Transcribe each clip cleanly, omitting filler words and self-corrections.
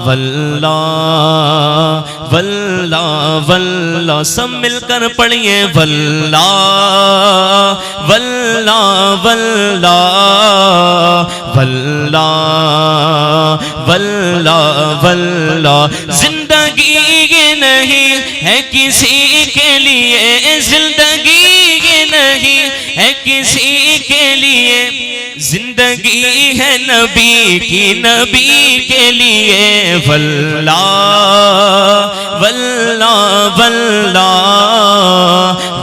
वल्ला वल्ला वल्ला। सब मिलकर पढ़िए वल्ला वल्ला वल्ला वल्ला वल्ला वल्ला। जिंदगी ये नहीं है किसी के लिए, जिंदगी ये नहीं है किसी के लिए, जिंदगी है नबी की, नबी के लिए। वल्ला वल्ला वल्ला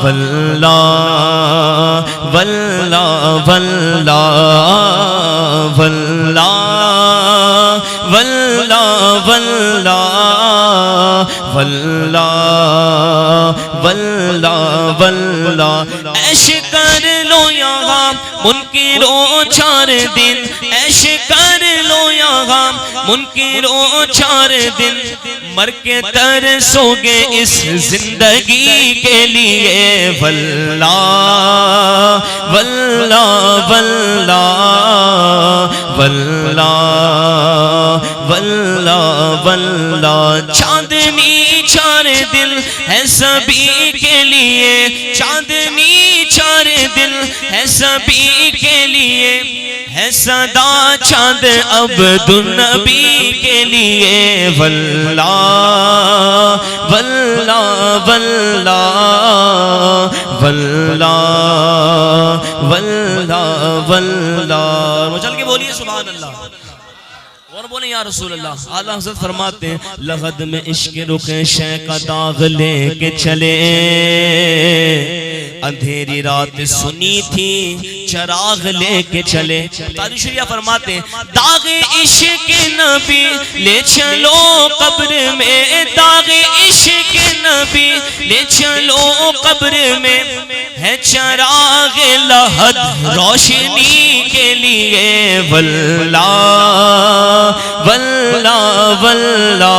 वल्ला वल्ला वल्ला वल्ला वल्ला वल्ला वल्ला वल्ला वल्ला। ऐश कर लो यहाँ मुनकिरों 4 दिन, ऐश कर लो यहाँ मुनकिरों 4 दिन, मर के तरसोगे इस जिंदगी के लिए। वल्ला वल्ला वल्ला वल्ला वल्ला वल्ला। चांदनी 4 दिन है सभी के लिए, चांदनी 4 दिन है सभी के लिए, है सदा चांद अब्दुन्नबी के लिए। वल्ला वल्ला वल्ला वल्ला वल्ला वल्ला। चल के बोलिए सुभान अल्लाह और बोले या रसूल अल्लाह। आला हज़रत फरमाते हैं लगद में इश्क रुखे शय का दाग लेके चले, अंधेरी रात सुनी थी चराग लेके चले। तारीशरिया फरमाते हैं दाग इश्क नबी ले चलो कब्र में, दाग इश्क नबी ले चलो कब्र में, है चराग लहद रोशनी के लिए। वल्ला वल्ला वल्ला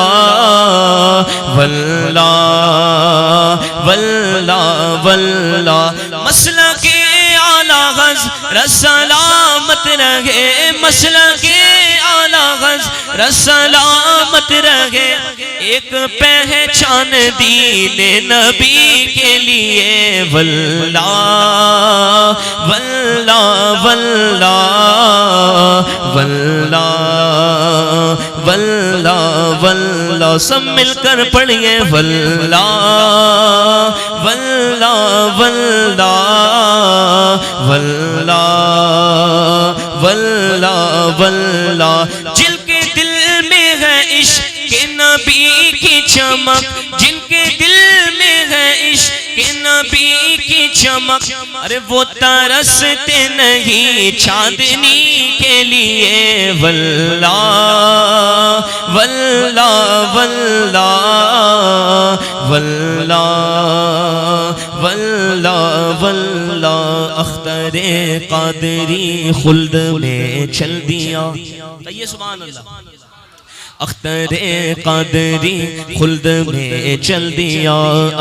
वल्ला वल्ला वल्ला। मसला के आला हज़रत सलामत रहे, मसला के आला हज़रत सलामत रहे, एक पहचान दीने नबी के लिए। वल्ला वल्ला वल्ला वल्ला वल्ला वल्ला। सब मिलकर पढ़िए वल्ला वल्ला वल्ला वल्ला वल्ला वल्ला। जिनके दिल में है इश्क के नबी की चमक, जिनके दिल में है इश्क के नबी की चमक, अरे वो तरसते नहीं चांदनी के लिए। वल्ला वल्ला वल्ला वल्ला वल्ला वल्ला। अख्तरे कादरी खुल्द में चल दिया, कहिए सुभान अल्लाह। अख्तरे कादरी खुल्द में चल दिया,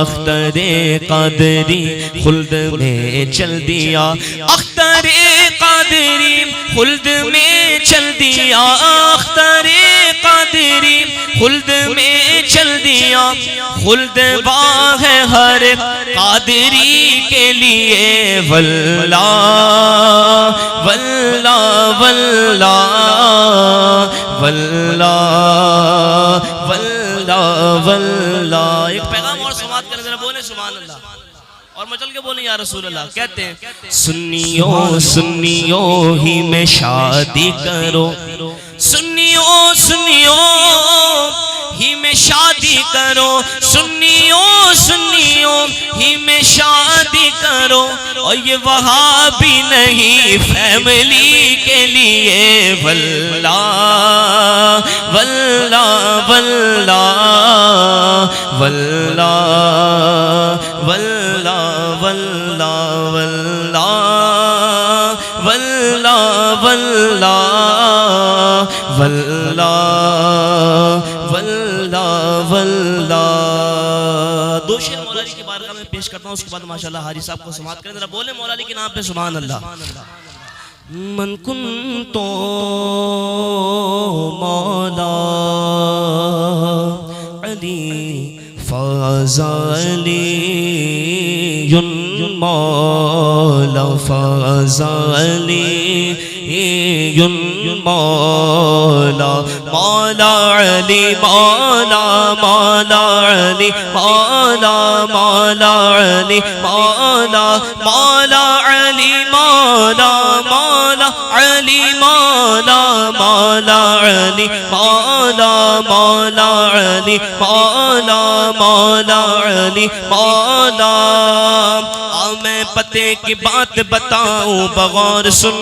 अख्तरे कादरी खुल्द में चल दिया, अख्तरे कादरी खुल्द में चल दिया, अख्तरे कादरी खुल्द में चल दिया। खुल्द बाह है हर कादरी के लिए। वल्ला वल्ला वल्ला वल्ला वल्ला वल्ला। एक पैगाम और समाप्त करें जरा, बोले सुभान अल्लाह और मचल के बोले या रसूल अल्लाह। कहते हैं सुन्नियों सुन्नियों ही में शादी करो, सुन्नियों सुन्नियों ही में शादी करो, सुन्नियों सुन्नियों ही में शादी करो। और ये वहाबी नहीं फैमिली के लिए। वल्ला वल्ला वल्ला वल्ला वल्ला वल्ला वल्ला वल्ला वल्ला वल्ला वल्ला वल्ला। दो शेर मौला अली की बारगाह में पेश करता हूँ, उसके बाद माशाल्लाह हाजी साहब को समाप्त करें। जरा बोले मौला अली के नाम पे सुभान अल्लाह। मन कुन तो मौला मौला फज़ली मौला मौला अली मौला मौला अली मौला मौला अली मौला मौला अली मौला मौला अली मौला मौला अली मौला मौला अली मौला मौला अली मौला। मैं पते की बात बताऊं बगौर सुन,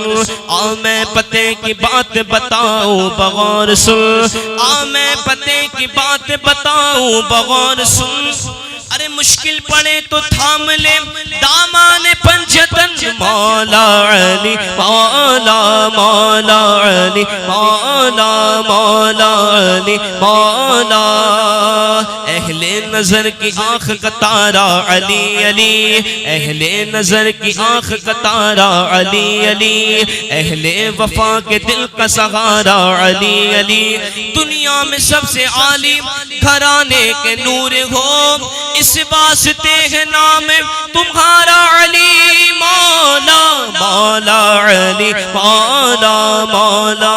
मैं पते की बात बताऊं बगौर सुन, मैं पते की बात बताऊं बगौर सुन। अरे मुश्किल पड़े तो थाम ले दामान पंजतन मौला अली मौला मौला अली मौला मौला अली मौला। अहले नजर की आंख का तारा अली अली, अहले नजर की आंख का तारा अली अली, अहले वफा के दिल का सहारा अली अली। दुनिया में सबसे आली घराने के नूर हो, इस वास्ते है नाम तुम्हारा अली मौला मौला अली मौला मौला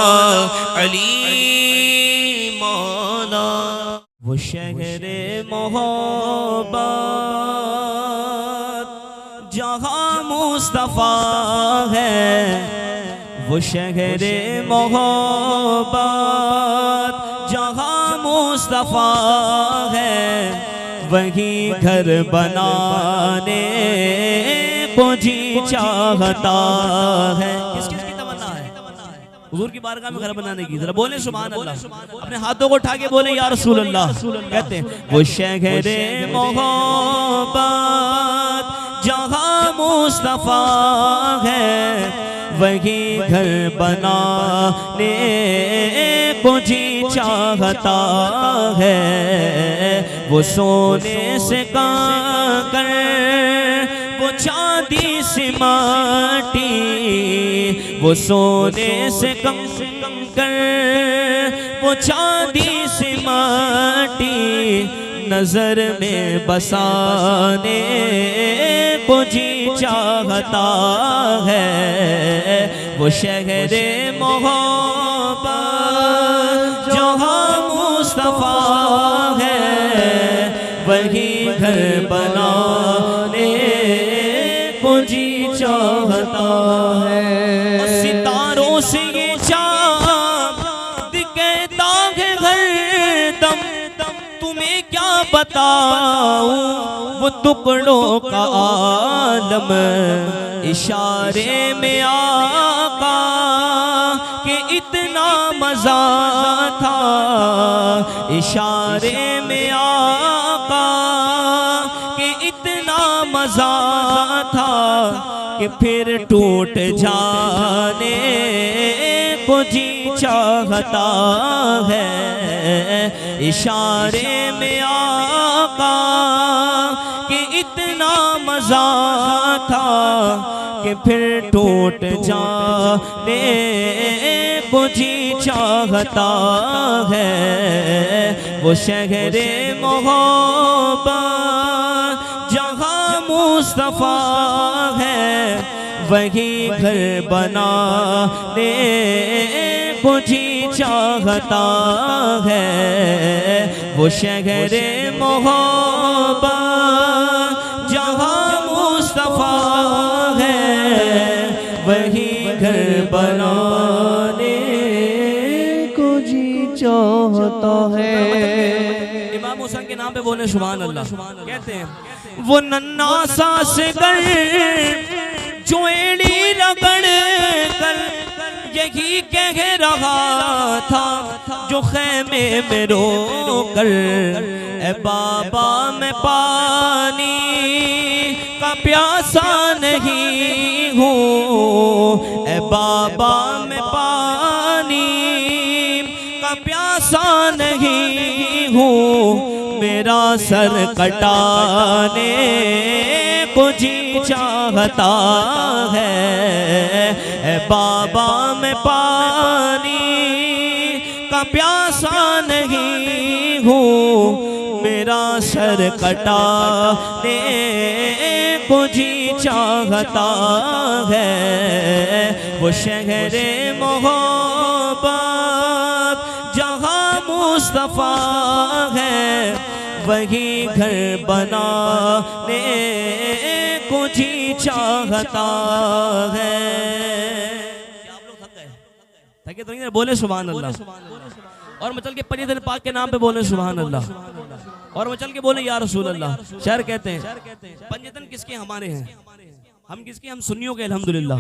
अली मौला। वो शहरे मोहब्बत जहाँ मुस्तफा है, वो शहरे मोहब्बत जहाँ मुस्तफा है, वही घर बनाने को जी चाहता है। किस किस की तमन्ना है हुजूर की बारगाह में घर बनाने की? जरा बोले सुभान अल्लाह, अपने हाथों को उठा के बोले या रसूल अल्लाह। कहते हैं वो शहरे मोहब्बत जहाँ मुस्तफा है, वही घर बनाने को जी चाहता है। वो सोने से काकर वो चांदी से माटी, वो सोने से कंकर वो चांदी से माटी, नजर में बसाने को जी चाहता है। वो शहरे मोहब्बत जहाँ मुस्तफा है, वही घर बनाने को जी चाहता है। सितारों से ये चाँद कहता है हरदम, तुम्हें क्या बताऊं वो टुकड़ों का आलम, इशारे में आका कि इतना मजा था, इशारे में आका कि इतना मजा था, कि फिर टूट जाने को जी चाहता है। इशारे में आका कि इतना मजा था, कि फिर टूट जाने को जी चाहता है। वो शहरे मोहब्बत जहाँ मुस्तफा है, वही घर बनाने को जी चाहता है। वो शहरे मोहब्बत जहाँ मुस्तफा है, वही घर बनाने को जी चाहता है। इमाम हुसैन के नाम पे बोले सुभान अल्लाह। कहते हैं वो नन्ना सा से गर जो एड़ी रगड़ कर यही कह रहा था, जो खेमे में रो कर ए बाबा मैं पानी का प्यासा नहीं हूँ, ए बाबा मैं पानी का प्यासा नहीं हूँ, मेरा सर कटाने को जी चाहता है। ए बाबा मैं पानी का प्यासा नहीं हूँ, मेरा पूरा सर कटाने को जी चाहता है। वो शहरे मोहब्बत जहाँ मुस्तफा है, वही घर बनाने को जी चाहता है। आप लोग थक गए? थके तो नहीं? बोले सुभान अल्लाह। और मचल के पंजतन पाक के नाम पे बोले सुभान अल्लाह। और मचल के बोले या रसूल अल्लाह। शायर कहते हैं पंजतन किसके? हमारे हैं। हम किसके? हम सुन्नियों के अल्हम्दुलिल्लाह।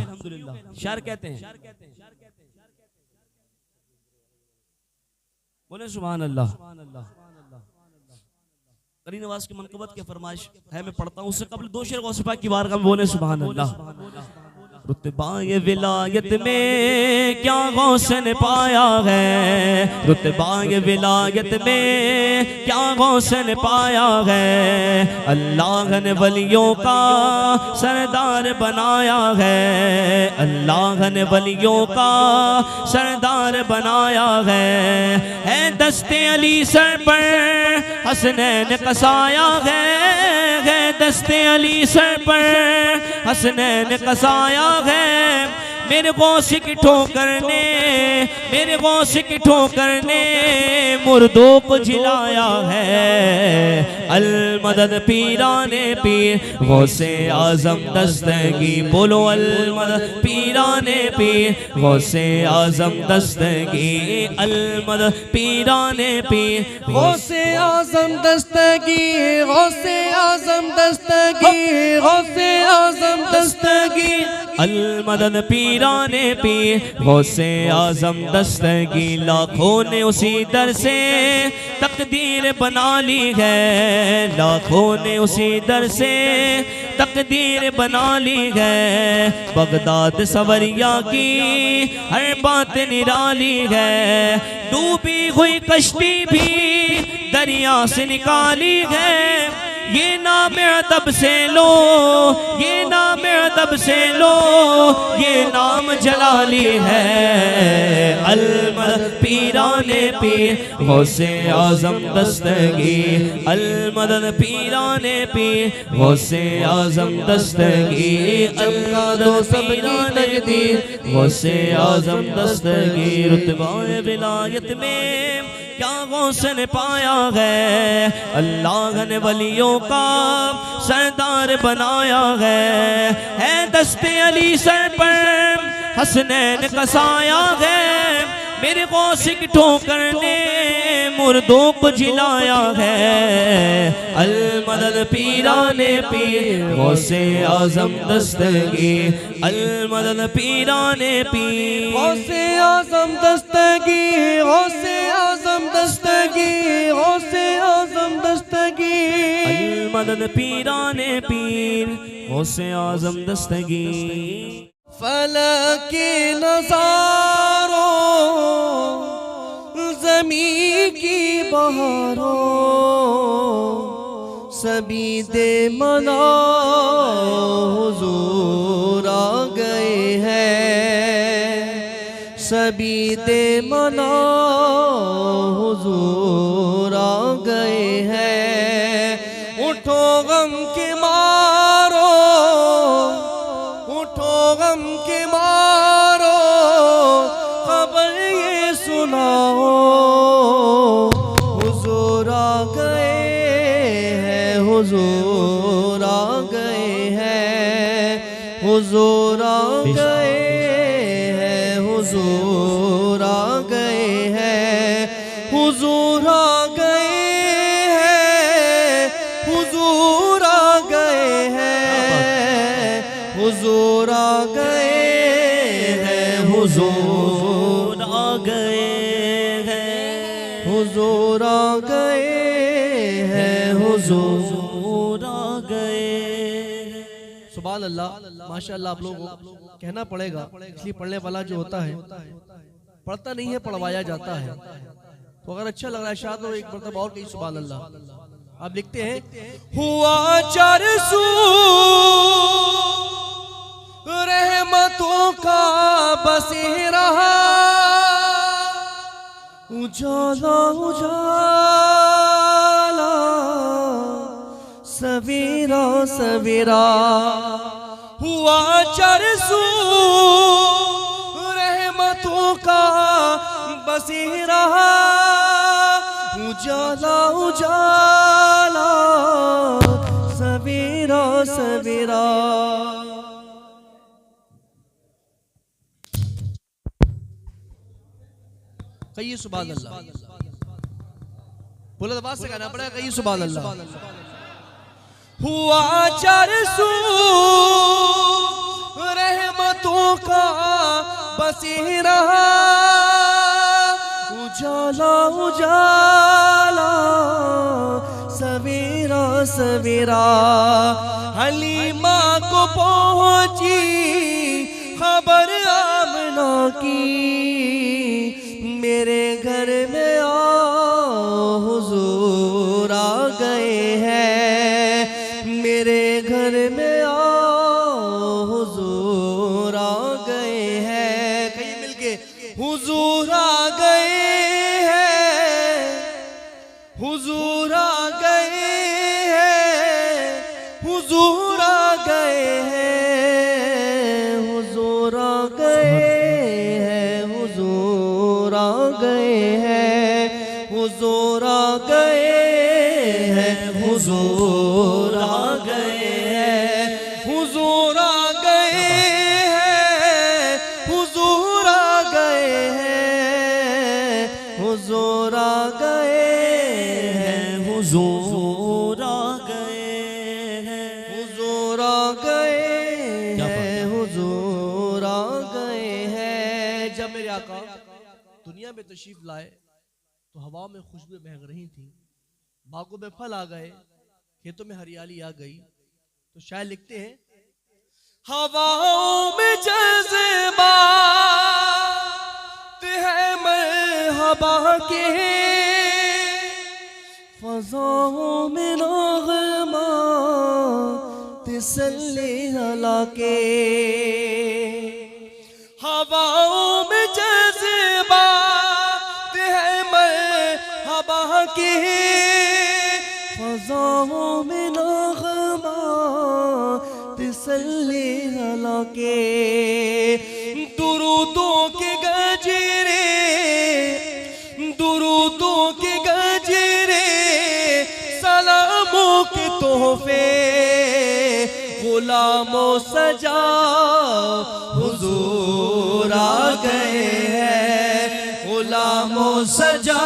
शायर कहते हैं बोले सुभान अल्लाह। करी नवाज की मनकबत की फरमाइश है, मैं पढ़ता हूँ। उससे कबल दो शेर गौसे पाक की बारगाह में बोले सुभान अल्लाह। रुतबाए विलायत में क्या गौसे ने पाया है, रुतबाए विलायत में क्या गौसे ने पाया है। अल्लाह ने वलियों का सरदार बनाया है, अल्लाह ने वलियों का सरदार बनाया है। दस्ते अली सर पर हसनैन कसाया है, दस्ते अली सर पर हसनैन कसाया है। मेरे गौसे की ठोकर ने, मेरे गौसे की ठोकर ने मुर्दों को जिलाया है। अल मदद पीराने पीर गौसे आजम दस्तगी, बोलो अल मदद पीराने पीर गौसे आजम दस्तगी। अल मदद पीराने पीर गौसे आजम दस्तगी, गौसे आजम दस्तगी, गौसे आजम दस्तगी। अल मदद पीराने पीर गौसे आजम दस्तगी। लाखों ने उसी दर से तकदीर बना ली है, लाखों ने उसी दर से तकदीर बना ली है। बगदाद सवरिया की हर बात निराली है, डूबी हुई कश्ती भी दरिया से निकाली है। ये नाम अदब से लो, ये नाम अदब से लो, ये नाम जलाली है। अल मदद पीराने पीर गौसे आजम दस्तगी, अल मदद पीराने पीर गौसे आजम दस्तगी। अल मदद पीराने पीर गौसे आजम दस्तगी। रुतबाए विलायत में क्या गौसे ने पाया है, अल्लाह ने वलियों का सरदार बनाया है। दस्ते अली सर पर हसनैन कसाया है। मेरे गौसे की ठोकर ने मुर्दों को जिलाया है। अल मदद पीराने पीर गौसे आजम दस्तगी, अल मदद पीराने पीर गौसे आजम दस्तगी, गौसे आजम दस्तगी, गौसे आजम दस्तगी। अल मदद पीराने पीर गौसे आजम दस्तगी। फलक के नज़ारों, ज़मीं की बहारों, सभी दे मना हुजूर आ गए हैं, सभी दे मना हुजूर आ गए हैं। उठो गम के मारो, उठो गम के मारो, खबर ये सुनाओ हुजूर आ गए हैं, हुजूर आ गए हैं, हुजूर आ गए हैं, हुजूर आ गए हैं, हुजूर आ गए हैं, हुजूर आ गए हैं, हुजूर आ गए हैं, हुजूर आ गए हैं, हुजूर आ गए हैं, हुजूर आ गए। सुभान अल्लाह, माशाअल्लाह। आप लोगों को कहना पड़ेगा, इसलिए पढ़ने वाला जो होता है पढ़ता नहीं है, पढ़वाया जाता है। तो अगर अच्छा लग रहा है शायद तो एक मरतबा और कहीं सुभान अल्लाह। आप लिखते हैं हुआ चरसू रहमतों का बसेरा, उजाला उजाला सवेरा सवेरा हुआ चरसू रहमतों का बसेरा, उजाला उजाला सवेरा सवेरा। कहिए सुभान अल्लाह, बुलंद आवाज से कहना पड़ेगा, कहिए सुभान अल्लाह। हुआ चरसू रहमतों का बसेरा, उजाला उजाला सवेरा सवेरा। हलीमा को पहुंची खबर आमना की, मेरे घर में हुजूर आ गए हैं, मेरे घर में हुजूर आ गए हैं। कहीं मिलके हुजूर आ गए हैं, हुजूर आ गए हैं, हुजूर आ गए हैं, हुजूर आ गए हैं, हुजूर आ गए हैं, हुजूर आ गए हैं, हुजूर आ गए हैं, हुजूर आ गए हैं, हुजूर आ गए हैं, हुजूर आ गए हैं, हुजूर आ गए हैं, हुजूर आ गए हैं, हुजूर आ गए हैं। जब मेरे आका दुनिया में तशरीफ लाए तो हवा में खुशबू महक रही थी, बागों में फल आ गए, खेतों में हरियाली आ गई। तो शायर लिखते हैं, हवाओं में जज्बात है मरहबा के, फज़ाओं में नग़मा तसल्ली अला के। हवाओं में जज्बात है मरहबा के, फज़ाओं में नग़मा तसल्ली अला के। दुरूदों के गजरे, दुरूदों के गजरे, सलामों के तोहफे, गुलामों सजा हुजूर आ गए हैं, गुलामों सजा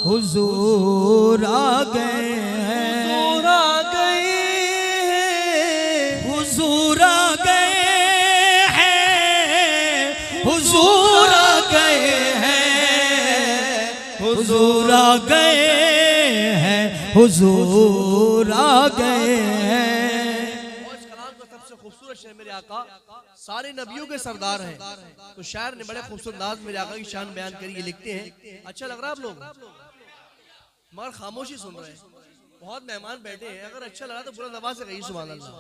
हुजूर आ गए हैं, हुजूर आ गए हैं, हुजूर आ गए हैं, हुजूर आ गए हैं, हुजूर आ गए हैं, हुजूर आ गए हैं। और इस कलाम का सबसे खूबसूरत शेर मेरे आका सारे नबियों के सरदार हैं। तो शायर ने बड़े खूबसूरत अंदाज मेरे आका की शान बयान करी। ये लिखते हैं, अच्छा लग रहा है आप लोग मगर खामोशी सुन रहे हैं, बहुत मेहमान बैठे हैं, अगर अच्छा लगा तो बुलंद आवाज से कहिए सुभान अल्लाह।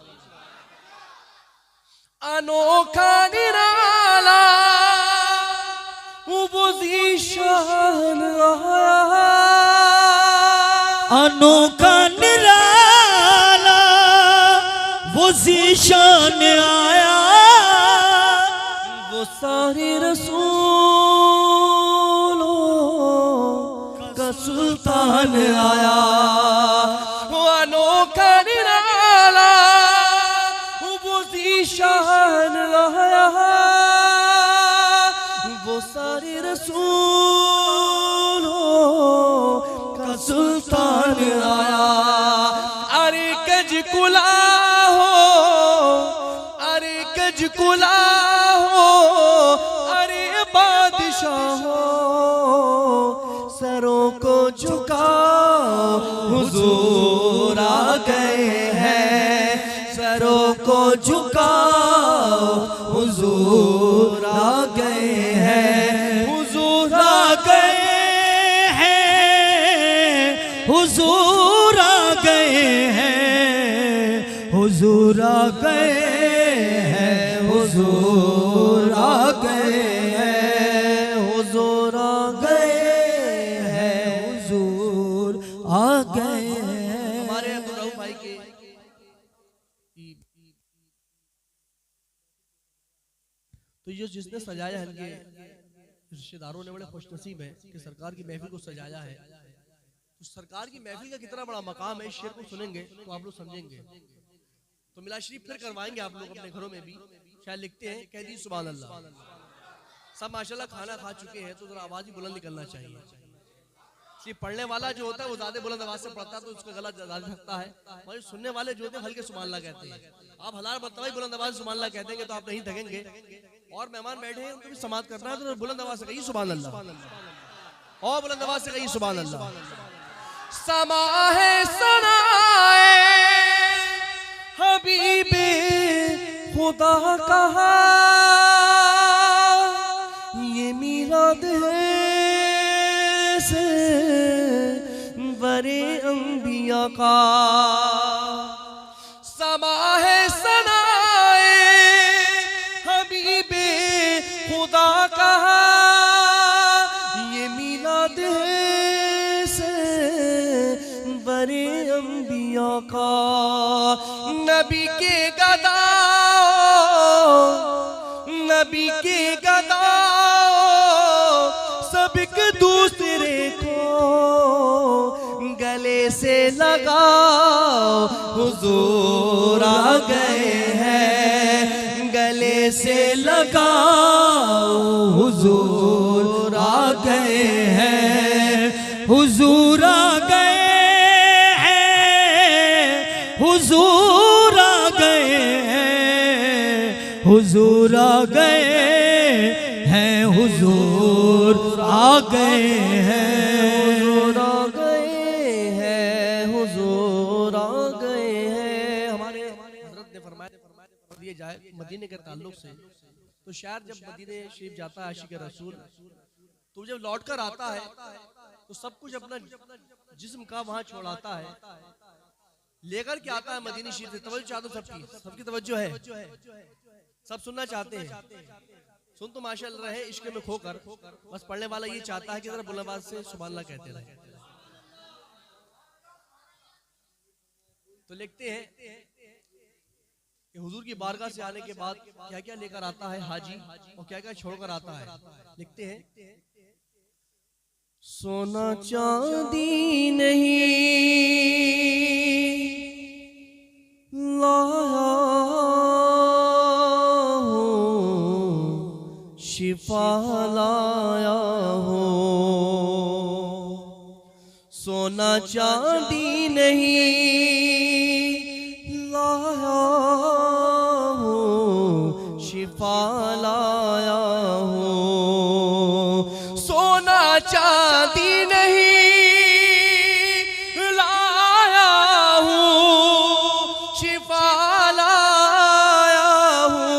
अनोखा निराला वो ज़ीशान आया, अनोखा निराला वो ज़ीशान आया, वो सारे रसूलों का सुल्तान आया। वो अनोखा निराला वो ज़ीशान आया, वो सारे रसूलों का सुल्तान आया। अरे कज कुला हो, अरे कज कुला हो, अरे बादशाह हो, सरों को झुकाओ हुजूर आ गए हैं, सरों को झुकाओ हुजूर आ गए हैं, हुजूर आ गए हैं, हुजूर आ गए हैं, हुजूर आ गए हैं, हुजूर आ गए हैं, हुजूर आ गए हैं, हुजूर आ गए हैं। हमारे अब्दुल रऊफ भाई के तो ये जिसने सजाया है, इनके रिश्तेदारों ने बड़े खुशनसीब है कि सरकार की महफिल को सजाया है। तो सरकार की महफिल का कितना बड़ा मकाम है, इस शेर को सुनेंगे तो आप लोग समझेंगे। तो मिलाद शरीफ फिर करवाएंगे आप लोग अपने घरों में भी। शायद लिखते हैं, कह दी सुभान अल्लाह। सब माशाल्लाह खाना खा चुके हैं, तो जरा आवाज ही बुलंद निकलना चाहिए। सिर्फ पढ़ने वाला जो होता है वो ज्यादा बुलंद आवाज से पढ़ता है तो उसका गला ज्यादा थकता है, और सुनने वाले जो होते हैं हल्के सुभान अल्लाह कहते हैं। आप हजार मरतबा बुलंद आवाज से सुभान अल्लाह कह देंगे तो आप नहीं थकेंगे। और मेहमान बैठे हैं, उनको भी समाअत करना है तो बुलंद आवाज से कहिए सुभान अल्लाह, और बुलंद आवाज से कहिए सुभान अल्लाह। समा है सनाए हबीबे खुदा कहा, ये मीराद है से बरे अंबिया का। समा है सनाए हबीबे खुदा कहा, ये मीलाद है से बरे अंबिया का। नबी के गदा, नबी के गदा सब एक दूसरे को गले से लगाओ, हुजूर आ गए हैं, गले से लगाओ, हुजूर आ गए हैं, हुजूर आ गए हैं, हुजूर आ गए हैं, हुजूर आ गए हैं, हुजूर आ गए हैं, हुजूर आ गए हैं, हुजूर आ गए हैं। हमारे हज़रत ने फरमाया दिए जाए मदीने के ताल्लुक से, तो शायद जब मदीने शरीफ जाता है आशिक रसूल, तो जब लौट कर आता है तो सब कुछ अपना जिस्म का वहां छोड़ाता है, लेकर के आता है मदीने शरीफ से। तवज्जो चाहते सबकी, सबकी तवज्जो है, सब सुनना चाहते हैं। सुन तो माशाअल्लाह रहे इश्क में खोकर, बस पढ़ने वाला ये चाहता है कि जरा बुलंद आवाज से सुभान अल्लाह कहते रहे। तो लिखते हैं कि हुजूर की बारगाह से आने के बाद क्या क्या लेकर आता है हाजी और क्या क्या छोड़कर आता है। लिखते हैं, सोना चांदी नहीं लाया हूं, शिफा लाया हूं। सोना चांदी नहीं लाया हूं, शिफा लाया हूं। सोना चांदी नहीं लाया हूं, शिफा लाया हूं।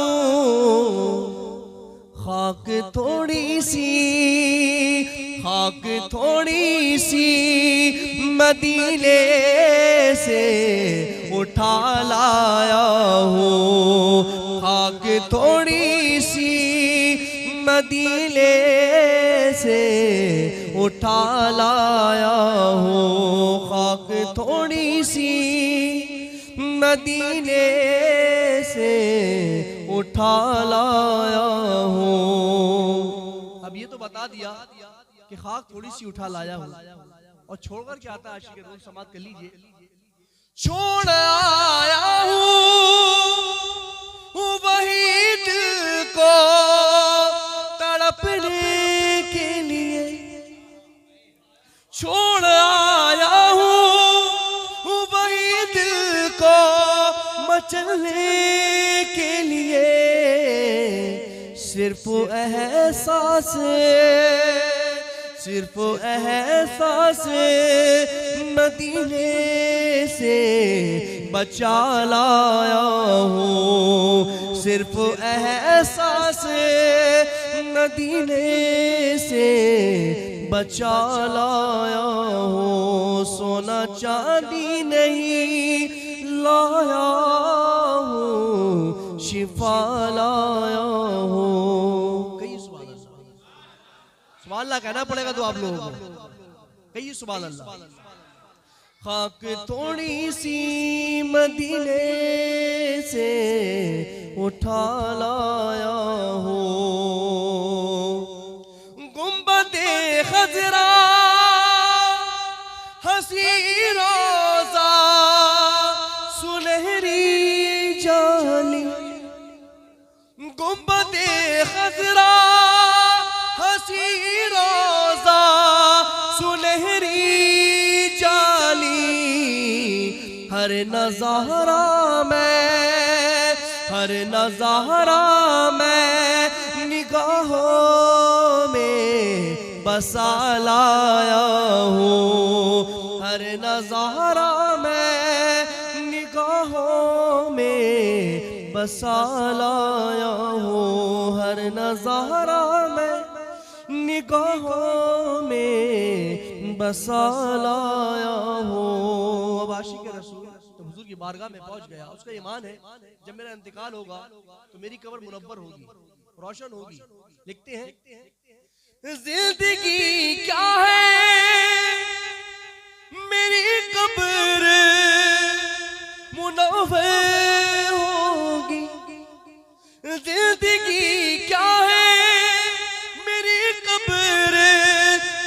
खाक थोड़ी सी, खाक थोड़ी सी मदीने से उठा लाया हूँ, खाक थोड़ी सी मदीने से उठा लाया हूँ, खाक थोड़ी सी मदीने से उठा लाया हूँ। अब ये तो बता दिया कि खाक थोड़ी सी उठा लाया हूँ, और छोड़कर क्या आता है आशिक रसूल, समाअत कर लीजिए। छोड़ आया हूँ वही दिल को तड़पने के लिए, छोड़ आया हूँ वही दिल को मचलने के लिए। सिर्फ एहसास, सिर्फ एहसास मदीने से बचा लाया हूँ, सिर्फ एहसास मदीने से बचा लाया हूँ। सोना चांदी नहीं लाया हूँ, शिफा लाया हूँ। कई सुभान अल्लाह कहना पड़ेगा तो आप लोगों को, कहिए सुभान अल्लाह। खाक थोड़ी सी मदीने से उठा लाया हो, गुंबदे खजरा हसी रोजा सुनहरी जाली, गुंबदे खजरा हसी रोजा सुनहरी जाली, हर नज़ारा में, हर नज़ारा में निगाहों में बसा लाया हूँ, हर नज़ारा में निगाहों में बसा लाया हूँ, हर नज़ारा में निगाहों में बसा लाया हूँ। अब आशिक रसूल तो हुजूर की बारगाह में पहुंच गया। उसका ईमान है जब मेरा इंतकाल होगा तो मेरी कब्र मुनव्वर होगी, रोशन होगी। लिखते हैं जिंदगी क्या है मेरी कब्र मुनव्वर होगी, जिंदगी क्या है मेरी कब्र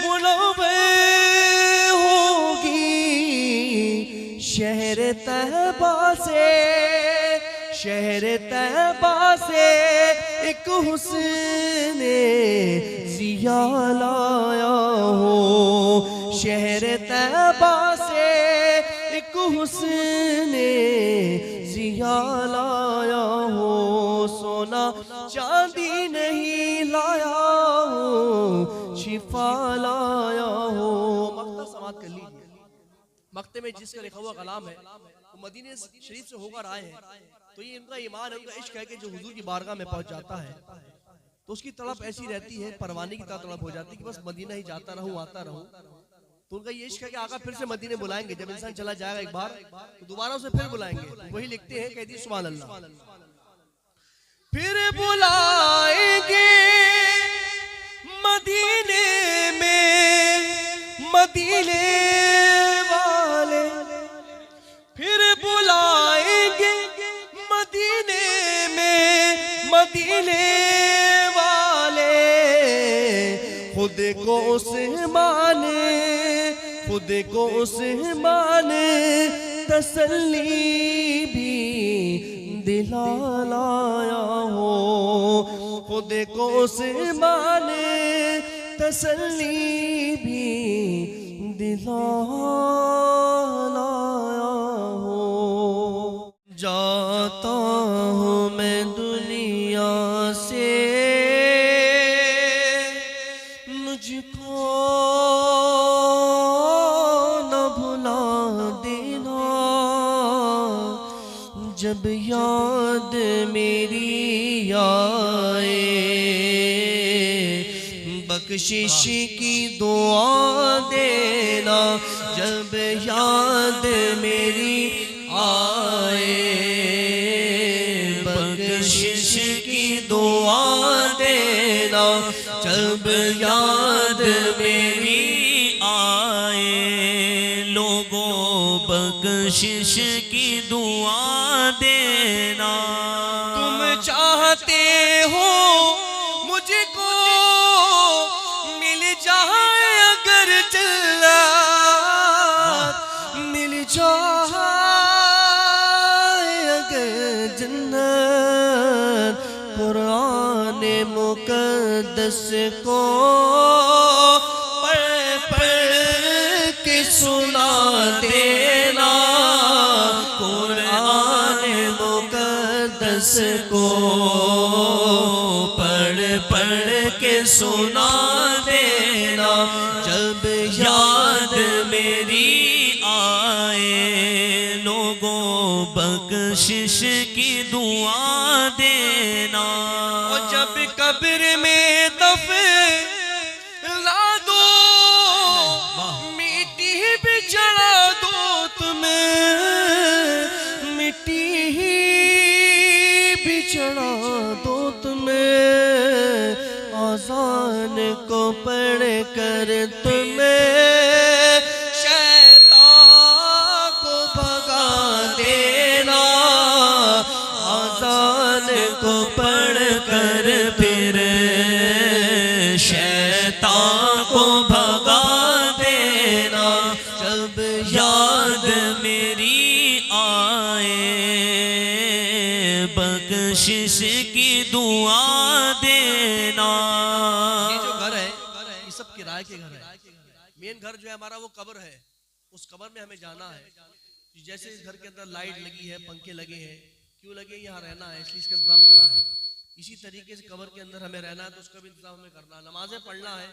मुनव्वर होगी। शहर तैबा से, शहर तैबा से एक हुस्ने ज़िया लाया हो, शहर तैबा से एक हुस्ने ज़िया लाया हो। सोना चांदी नहीं लाया हो, शिफा लाया हो। मक्ता समात कर लीजिए। मक्ते में जिसका लिखा हुआ कलाम है वो मदीने शरीफ से होकर आए हैं, तो ये इनका ईमान है, उनका इश्क है कि जो हुजूर की बारगाह में पहुंच जाता है तो उसकी तड़प ऐसी रहती है, परवाने की तरह तड़प हो जाती है कि बस मदीना ही जाता रहूं, आता रहूं। तो उनका ये इश्क है कि आका फिर से मदीने बुलाएंगे। जब इंसान चला जाएगा एक बार तो दोबारा उसे फिर बुलाएंगे। वही लिखते हैं, कहती सुभान अल्लाह, फिर बुलाएंगे मदीने में मदीने वाले, फिर बुलाएंगे मदीने में मदीने वाले। खुद को उस माने, खुद को उस माने तसल्ली भी दिला लाया हो, खुद को उस माने तसल्ली भी दिला लाया हो। जाता हूँ मैं दुनिया से, मुझको न भुला देना, जब याद मेरी आए, बख्शिश की दुआ देना, जब याद मेरी आए, बख्शिश की दुआ देना, जब याद मेरी आए। लोगों बख्शिश की दुआ देना, तुम चाहते हो मुझको मिल जाए अगर जन्नत, मिल जाए अगर जन्नत, कुरान मुकद्दस को पढ़ पढ़ के सुना देना, कुरान मुकद्दस को पढ़ पढ़ के सुना देना, जब याद मेरी आए। लोगों बख्शिश की दुआ देना, और जब कब्र में दफना दो, मिट्टी भी चढ़ा दो तुम्हें, मिट्टी भी चढ़ा दो तुम्हें, आज़ान को पढ़ कर तुम्हें शैतान शैतान को भगा देना, जब याद मेरी आए बख्शिश की दुआ देना। ये जो घर है ये सब किराए के घर है। मेन घर जो है हमारा वो कब्र है, उस कब्र में हमें जाना है। जैसे इस घर के अंदर लाइट लगी है, पंखे लगे हैं, क्यों लगे? यहाँ रहना है इसलिए इसका इंतजाम करा है। इसी तरीके से कब्र के अंदर हमें रहना है तो उसका भी इंतजाम हमें करना है। नमाजें पढ़ना है,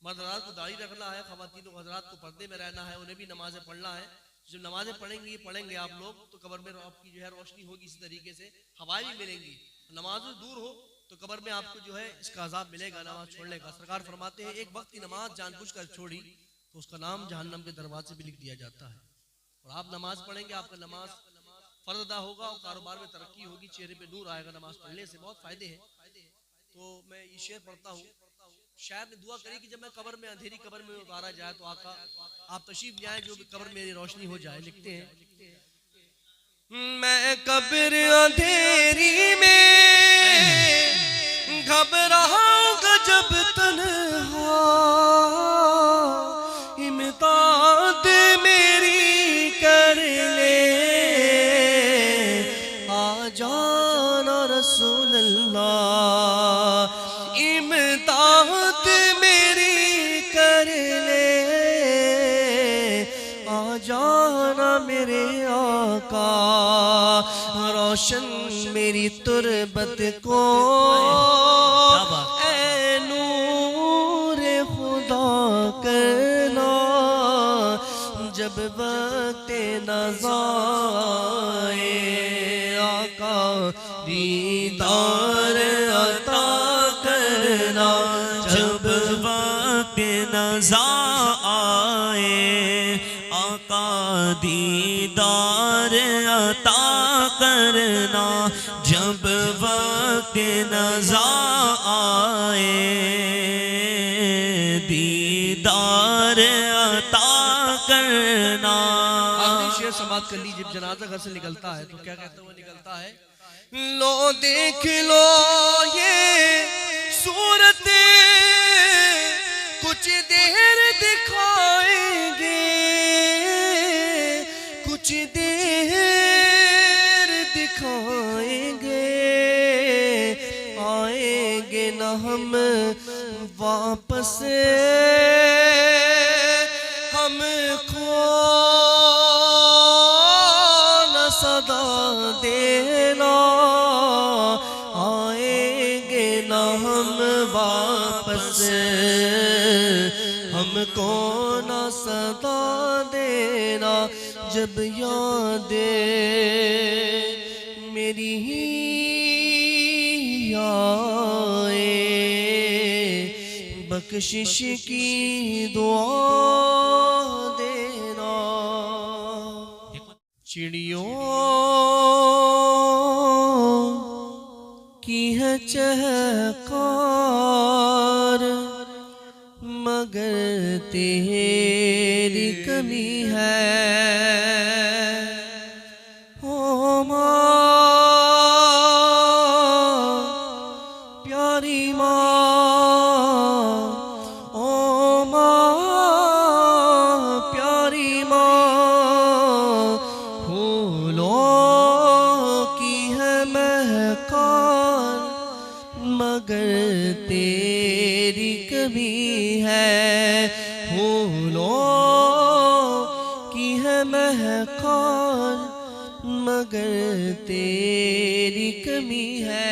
मर्द हज़रात को दाढ़ी रखना है, ख़वातीन हज़रात को पर्दे में रहना है, उन्हें भी नमाजें पढ़ना है। जब नमाजें पढ़ेंगे आप लोग तो कब्र में आपकी जो है रोशनी होगी, इसी तरीके से हवाएं भी मिलेंगी। नमाज दूर हो तो कब्र में आपको जो है इसका अजाब मिलेगा नमाज छोड़ने का। सरकार फरमाते हैं एक वक्त की नमाज जानबूझकर छोड़ी तो उसका नाम जहन्नम के दरवाजे पे लिख दिया जाता है। और आप नमाज पढ़ेंगे, आपका नमाज फर्ज अदा होगा और कारोबार में तरक्की होगी, चेहरे पे नूर आएगा। नमाज पढ़ने से बहुत फायदे हैं। तो मैं ये शेर पढ़ता हूँ। शायर ने दुआ करी कि जब मैं कब्र में, अंधेरी कब्र में उतारा जाए तो आका आप तशरीफ ले आए जो कब्र में रोशनी हो जाए। लिखते हैं, मैं कब्र अंधेरी में घबराऊंगा जब तन्हा, इमदाद मेरी कर ले आ जाना रसूल अल्लाह, इमदाद मेरी कर ले आ जाना मेरे आका, रोशन मेरी तुरबत को ऐ नूर खुदा करना, जब वक्त नज़ा आए आका दीदार अता करना, जब वक्त नज़ा आए आका दीदार अता करना, जब वक्त नज़ा आए दीदार अता करना। आखिरी शेर समाप्त कर लीजिए। जब जनाजा घर से निकलता है तो क्या कहते हुए निकलता है, लो देख लो ये सूरत कुछ देर दिखाएंगे, कुछ देर दिखाएंगे, आएंगे न हम वापस, हमको न सदा देना, आएंगे न हम वापस, हमको न सदा देना, जब यादें मेरी ही आए बख्शिश की दुआ देना। चिड़ियों की है चहकार मगर तेरी कमी है, ओ माँ प्यारी माँ, ओ माँ प्यारी माँ, फूलों की है महकार मगर तेरी कमी है, फूलों की है महकार मगर तेरी कमी है।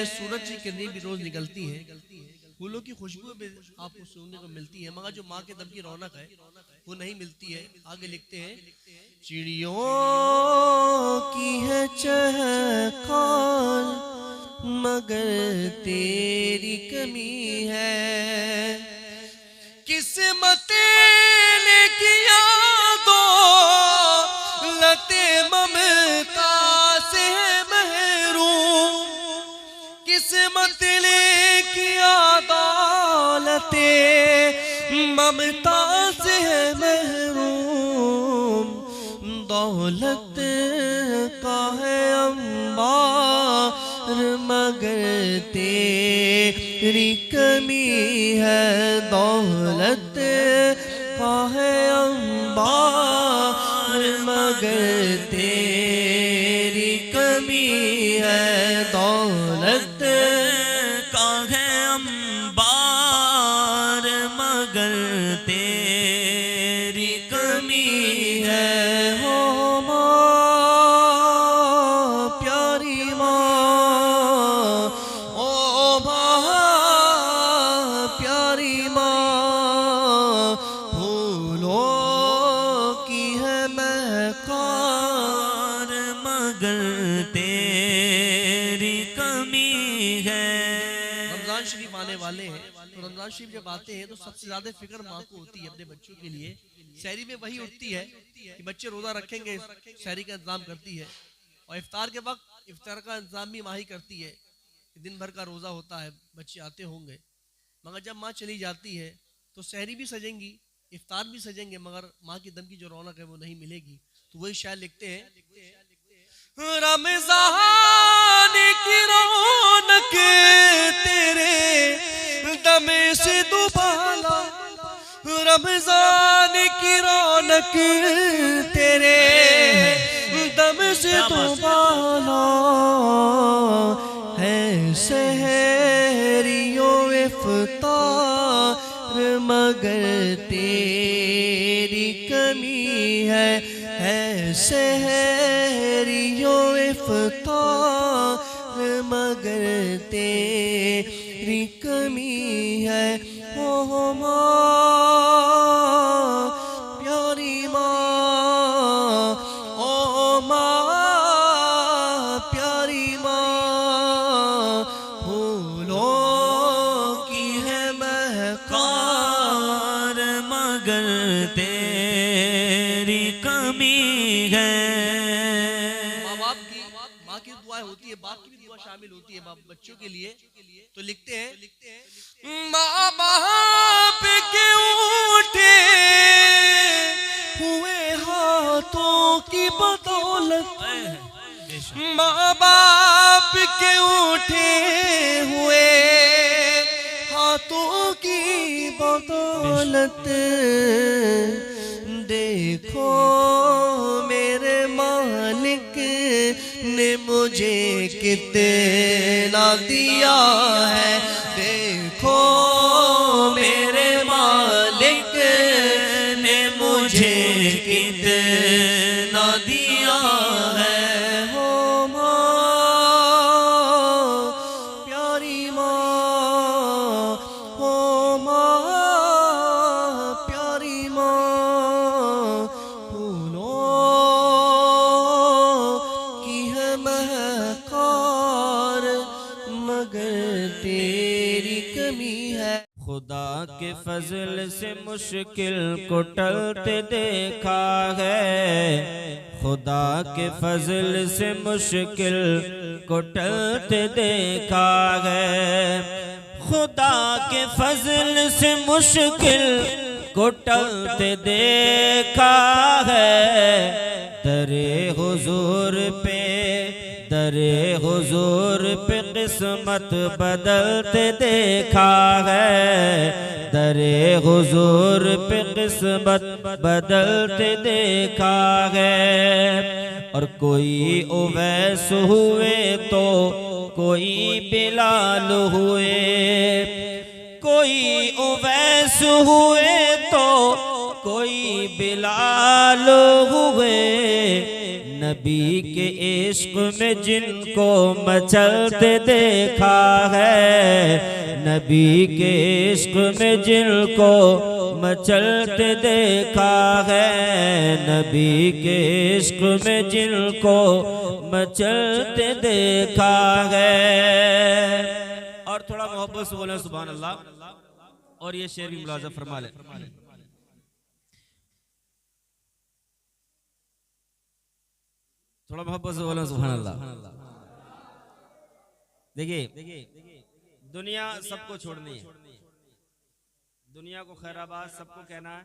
सूरज की किरणें भी रोज निकलती है, फूलों की खुशबू भी आपको सुनने को मिलती है, मगर जो माँ के दम की रौनक है वो नहीं मिलती है। आगे लिखते हैं, चिड़ियों की है चहकार मगर तेरी कमी है, किस्मत ने किया दो लते ममता से महरूम, किस्मत ने किया दौलते ममता से महरूम, दौलत का है अंबार मगर तेरी कमी है, दौलत का है अंबार मगर तेरी कमी है, दौलत का है अंबार मगर तेरी कमी है। हो माँ प्यारी माँ, ओ माँ प्यारी माँ, फूलों की है महकार मगर तेरी कमी है। रमजान शरीफ आने वाले हैं, तो रमजान शरीफ जब आते हैं तो सबसे ज्यादा फिक्र माँ को होती है अपने बच्चों के लिए। शहरी में वही उठती है कि बच्चे रोजा रखेंगे, शहरी का इंतजाम करती है, और इफ्तार के वक्त इफ्तार का इंतजाम भी माँ ही करती है। दिन भर का रोजा होता है, बच्चे आते होंगे, मगर जब माँ चली जाती है तो शहरी भी सजेंगी, इफ्तार भी सजेंगे, मगर माँ की दम की जो रौनक है वो नहीं मिलेगी। तो वही शायर लिखते हैं, रमज़ान की रौनक तेरे दम से दुबाला, रमज़ान की रौनक तेरे दम से दुबाला है, सहरियों इफ्तार मगर तेरी कमी है सहरियों इफ्तार मगर तेरी कमी है। ओ माँ प्यारी माँ, ओ माँ प्यारी माँ, फूलों की है महकार मगर तेरी कमी है। माँ की दुआएं होती है, बाप की भी दुआ शामिल होती है बच्चों के लिए। तो लिखते हैं, माँ बाप के उठे हुए हाथों की बदौलत, माँ बाप के उठे हुए हाथों की बदौलत, देखो मेरे मालिक ने मुझे कितना दिया है, देखो मेरे मालिक ने मुझे कितना दिया है। हो माँ प्यारी माँ, हो माँ प्यारी माँ, तेरी कमी है। खुदा के फजल से मुश्किल को टलते देखा है, खुदा के फजल से मुश्किल को टलते देखा है, खुदा के फजल से मुश्किल को टलते देखा है, दरे हुजूर पे दरे हुजूर पे किस्मत बदलते देखा है, दरे हुजूर पे किस्मत बदलते देखा है। और कोई उवैस हुए तो कोई बिलाल हुए, कोई उवैस हुए तो कोई बिलाल हुए, नबी के इश्क में जिनको मचलते देखा है, नबी के इश्क में जिनको मचलते देखा है, नबी के इश्क में जिनको मचलते देखा है। और थोड़ा मोहब्बत से बोले सुभान अल्लाह। और ये शेर भी मुलाज़ा फरमा ले, थोड़ा मोहब्बत से बोलो सुभान अल्लाह। देखिए दुनिया सबको छोड़नी है, दुनिया को खैराबाद सबको कहना है,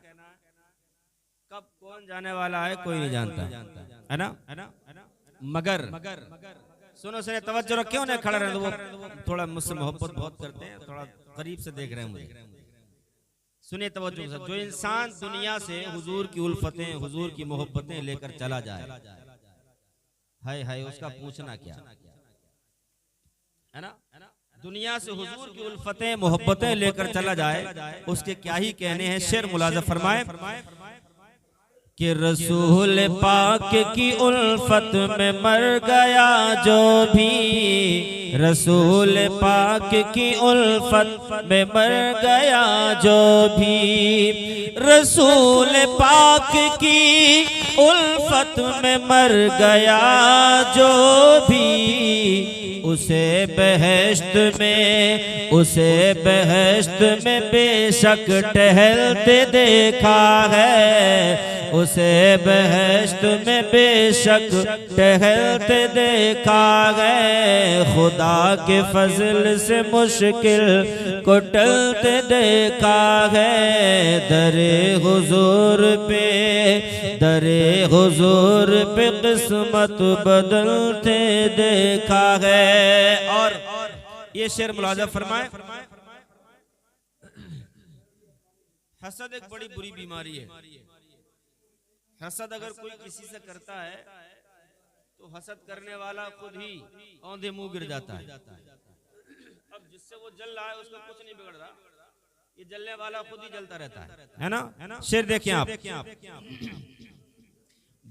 कब कौन जाने वाला है कोई नहीं जानता, है ना? मगर सुनो सुने तवज्जो रखो, उन्हें खड़े रहने दो, वो थोड़ा मुझसे मोहब्बत बहुत करते हैं, थोड़ा करीब से देख रहे हैं मुझे। सुनिए तवज्जो से, जो इंसान दुनिया से हुजूर की उल्फतें, हुजूर की मोहब्बतें लेकर चला जाए, हाय हाय उसका पूछना क्या है ना। दुनिया से हुजूर की उल्फतें मोहब्बतें लेकर चला जाए, उसके क्या ही कहने हैं। शेर मुलाजा फरमाए कि रसूल पाक की उल्फत में मर गया जो भी, रसूल पाक की उल्फत में मर गया जो भी, रसूल पाक की उल्फत में मर गया जो भी, उसे बहश्त में, उसे बहश्त में बेशक टहलते देखा है, उसे बहश्त में बेशक टहलते देखा है, खुदा के फजल से मुश्किल को टलते देखा है, दरे हुजूर पे, दरे हुजूर पे किस्मत बदलते देखा है। और ये शेर मुलाजा फरमाए, हसद एक बड़ी बुरी बीमारी है। हसद अगर कोई किसी से करता है तो हसद करने वाला खुद ही औंधे मुंह गिर जाता है। अब जिससे वो जल रहा है उसका कुछ नहीं बिगड़ रहा, ये जलने वाला खुद ही जलता रहता है ना। शेर देखिए आप,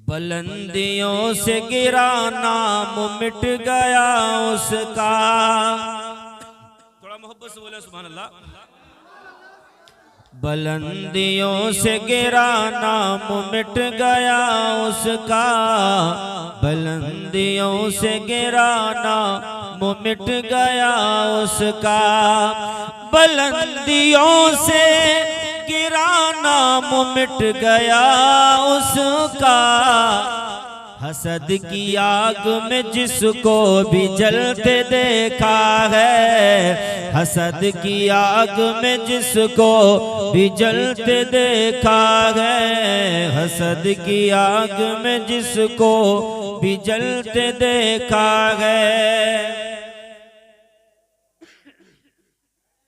बुलंदियों से गिरा नाम मिट गया उसका, थोड़ा मोहब्बत से बोले सुभान अल्लाह। बुलंदियों से गिरा नाम मिट गया उसका, बुलंदियों से गिरा नाम मिट गया उसका, बुलंदियों से गिरा नाम मिट गया उसका, हसद की आग में जिसको भी जलते देखा है, हसद की आग में जिसको भी जलते देखा है, हसद की आग में जिसको भी जलते देखा है।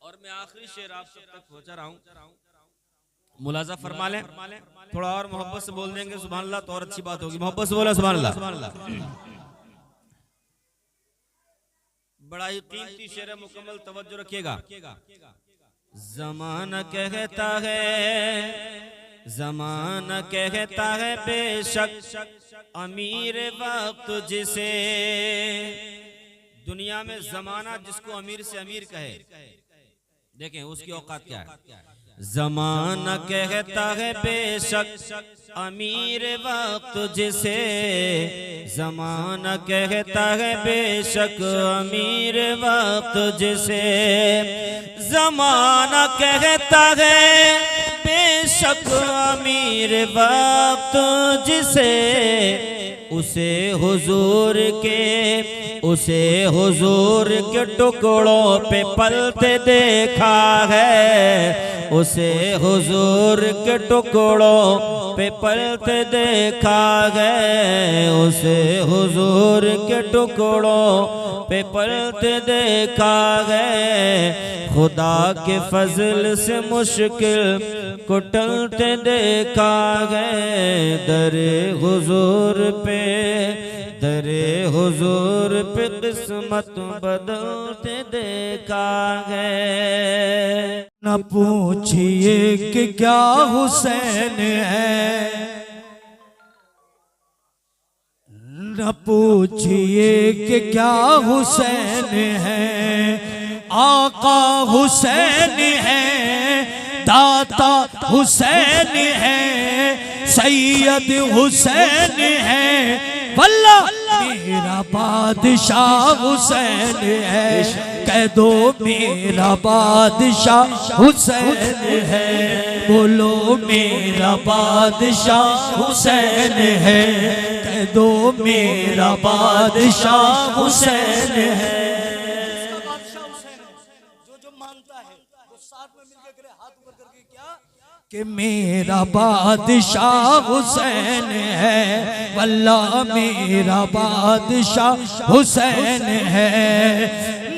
और मैं आखिरी शेर आप सब तक पहुंचा रहा हूं, मुलाजा फरमा लें, थोड़ा और मोहब्बत से बोल देंगे सुभान अल्लाह तो और अच्छी बात होगी। मोहब्बत से बोला सुभान अल्लाह। बड़ा ही कीमती शेर है, मुकम्मल तवज्जो रखिएगा। ज़माना कहता है, ज़माना कहता है बेशक अमीर वक्त जिसे, दुनिया में ज़माना जिसको अमीर से अमीर कहे, देखें उसकी औकात क्या है। ज़माना कहता है बेशक अमीर वक्त जिसे, ज़माना कहता है बेशक अमीर वक्त जिसे, ज़माना कहता है बेशक अमीर वक्त जिसे, उसे हुजूर के, उसे हुजूर के टुकड़ों पे पलते देखा है, उसे हुजूर के टुकड़ों पे पलते देखा है, उसे हुजूर के टुकड़ों पे पलते देखा है, खुदा के फजल से मुश्किल को टलते देखा है, दरे हुजूर पे, दरे हुजूर पे किस्मत बदलते देखा है। न पूछिए कि क्या हुसैन है, न पूछिए कि क्या हुसैन है, आका हुसैन है, दाता हुसैन है, सैयद हुसैन है, वल्लाह मेरा बादशाह हुसैन है, कह दो मेरा बादशाह हुसैन है, बोलो मेरा बादशाह हुसैन है, कह दो मेरा बादशाह हुसैन है। कि मेरा बादशाह हुसैन है, वल्लाह मेरा बादशाह हुसैन है,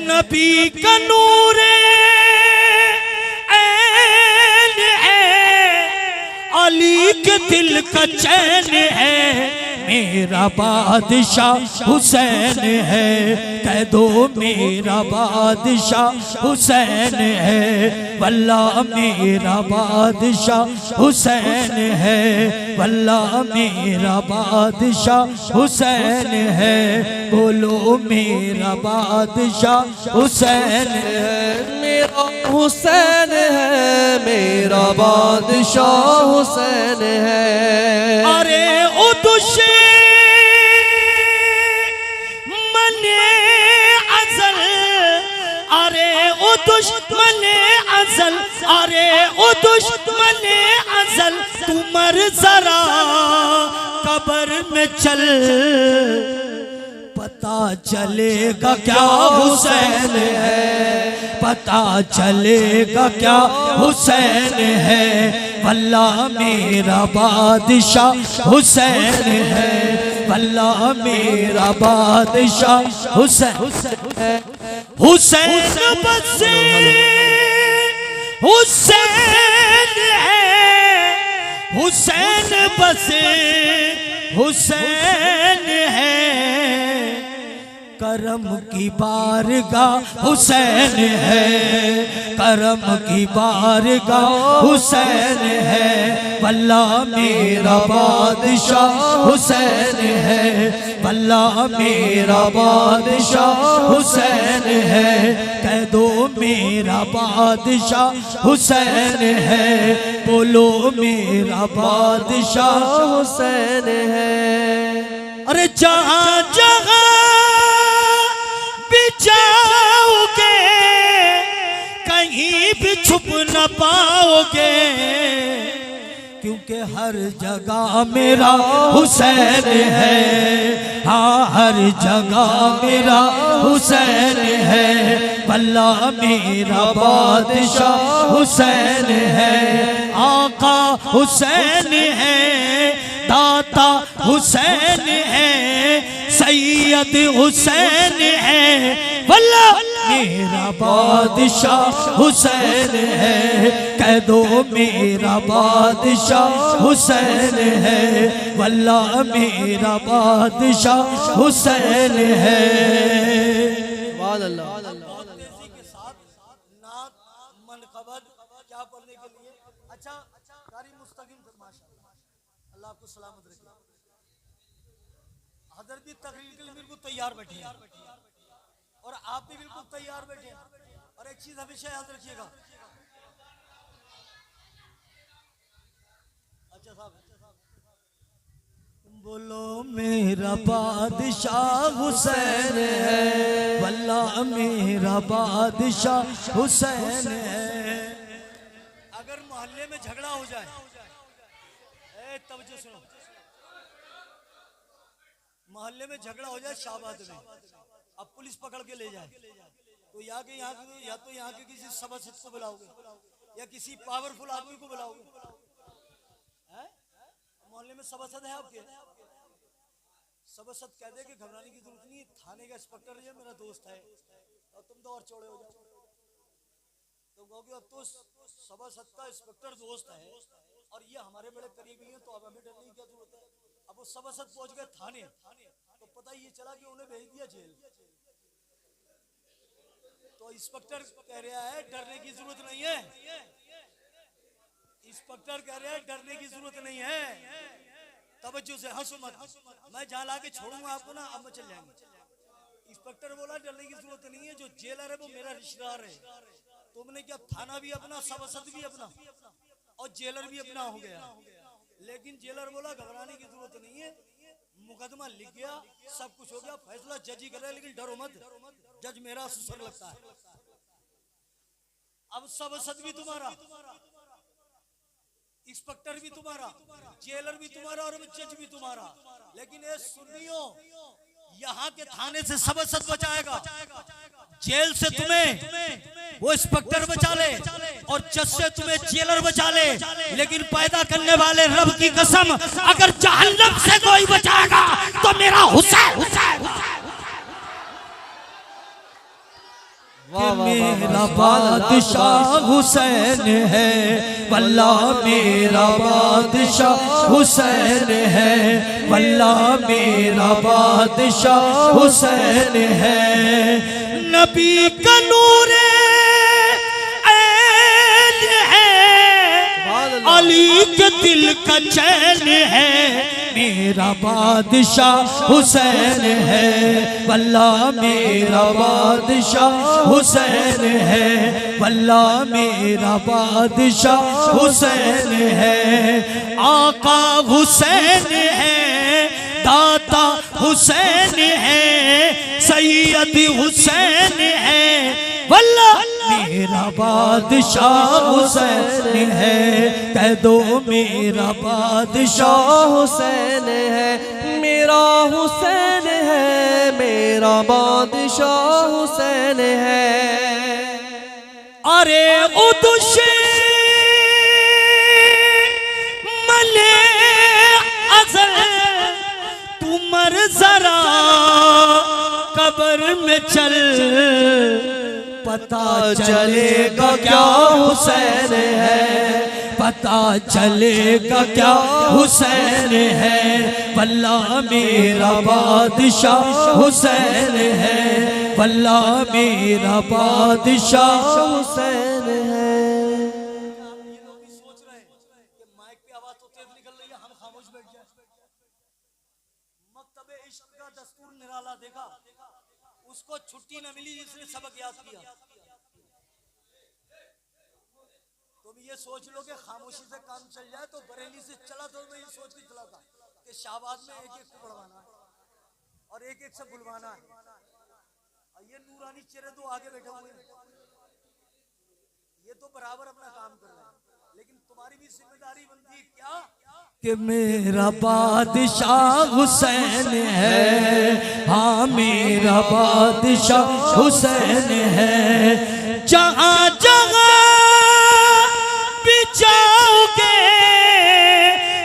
नबी का नूर ऐन है, के दिल का चैन है, मेरा बादशाह हुसैन है। कह दो मेरा बादशाह हुसैन है, वल्लाह मेरा बादशाह हुसैन है, वल्लाह मेरा बादशाह हुसैन है। बोलो मेरा बादशाह हुसैन है, मेरा हुसैन है, मेरा बादशाह हुसैन है। अरे ओ दुश्मन अज़ल, अरे ओ दुश्मन अज़ल, अरे ओ दुश्मन अज़ल, तू मर जरा कब्र में चल, पता चलेगा क्या हुसैन है, पता चलेगा क्या हुसैन है। वल्लाह मेरा बादशाह हुसैन है, वल्लाह मेरा बादशाह हुसैन है। हुसैन बस हुसैन है, हुसैन बस हुसैन है। करम की बारगाह हुसैन है, करम की बारगाह हुसैन है। वल्लाह मेरा बादशाह हुसैन है, वल्लाह मेरा बादशाह हुसैन है। कह दो मेरा बादशाह हुसैन है, बोलो मेरा बादशाह हुसैन है। अरे जहाँ जहाँ भी जाओगे कहीं भी छुप न पाओगे, क्योंकि हर जगह मेरा हुसैन है। हाँ हर जगह मेरा हुसैन है, वल्लाह मेरा बादशाह हुसैन है। आका हुसैन है, दाता हुसैन है, सैयद हुसैन है, वल्लाह मेरा बादशाह हुसैन है। कह दो मेरा बादशाह हुसैन है, वल्लाह मेरा बादशाह हुसैन है। क्या पढ़ने के लिए अच्छा कारी मुस्तकिम अल्लाह आपको सलामत रखे। हजरत भी तकरीर के लिए बिल्कुल तैयार बैठे हैं और आप भी बिल्कुल तैयार बैठे हैं। और एक चीज हमेशा याद रखिएगा, अच्छा साहब बोलो मेरा बादशाह हुसैन है, वल्लाह मेरा बादशाह हुसैन है। अगर मोहल्ले में झगड़ा हो जाए, तवज्जो सुनो, मोहल्ले में झगड़ा हो जाए शाहबाद में, अब पुलिस पकड़ के ले जाए तो या तो यहाँ के किसी सभासद को बुलाओगे या किसी पावरफुल आदमी को बुलाओगे। मोहल्ले में सभासद है आपके, सभासद कह दे कि घबराने की जरूरत नहीं, थाने का इंस्पेक्टर है मेरा दोस्त है, और तुम तो और चौड़े हो जाओ। तुम कहोगे अब तो सभासद का इंस्पेक्टर दोस्त है और ये हमारे बड़े करीबी हैं, तो अब हमें डरने की क्या जरूरत है। अब वो सभासद पहुंच गए थाने तो पता ये चला कि उन्हें भेज दिया जेल। तो इंस्पेक्टर कह रहा है डरने की जरूरत नहीं है, इंस्पेक्टर कह रहा है डरने की जरूरत नहीं है। तवज्जो से हंसो मत, मैं जहाँ लाके छोड़ूंगा आपको ना, अब मैं चल जाएंगे। इंस्पेक्टर बोला डरने की जरूरत नहीं है, जो जेलर है वो मेरा रिश्तेदार है। तुमने क्या थाना भी अपना, सभासद भी अपना और जेलर भी अपना हो गया। लेकिन जेलर बोला घबराने की जरूरत नहीं है, मुकदमा लिख गया, सब कुछ हो गया, फैसला जज ही कर रहा है, लेकिन डरो मत, जज मेरा ससुर लगता है। अब सभासद भी तुम्हारा, इंस्पेक्टर भी तुम्हारा, जेलर भी तुम्हारा और जज भी तुम्हारा। लेकिन ये सुनियो, यहाँ के थाने से सभासद बचाएगा, जेल से तुम्हें वो इंस्पेक्टर बचा ले और जज से तुम्हें जेलर बचा ले। लेकिन पैदा करने वाले रब की कसम, अगर जहन्नम से कोई बचाएगा तो मेरा हुसैन। वाह वाह वाह मेरा बादशाह हुसैन है, वल्लाह मेरा बादशाह हुसैन है, वल्लाह मेरा बादशाह हुसैन है। नबी का नूर ऐन है, अली के दिल का चैन है, मेरा बादशाह हुसैन है, वल्लाह मेरा बादशाह हुसैन है, वल्लाह मेरा बादशाह हुसैन है। आका हुसैन है, दाता हुसैन है, सैयद हुसैन है, वल्लाह मेरा बादशाह हुसैन है। कह दो मेरा बादशाह हुसैन है, मेरा हुसैन है, मेरा बादशाह हुसैन है। अरे उदुशे मले अज़ल तू मर जरा कब्र में चल, पता चलेगा क्या हुसैन है, पता चलेगा क्या हुसैन है, वल्लाह मेरा बादशाह हुसैन है, वल्लाह मेरा बादशाह हुसैन है। ये लोग भी सोच रहे हैं कि माइक पे आवाज तो तेज निकल रही है, हम खामोश बैठ जाए। मकतबे इश्क का दस्तूर निराला देखा, उसको छुट्टी न मिली जिसने सबक याद किया। तुम ये सोच लो कि खामोशी से काम चल जाए, तो बरेली से चला तो मैं ये सोच के चला था कि शाहबाद में एक एक को पढ़वाना है और एक एक से बुलवाना है। और ये नूरानी चेहरे तो आगे बैठे हुए हैं, ये तो बराबर अपना काम कर रहे हैं, लेकिन तुम्हारी भी जिम्मेदारी बनती है क्या कि मेरा बादशाह हुसैन है, हाँ मेरा बादशाह हुसैन है। जहाँ जहाँ भी जाओगे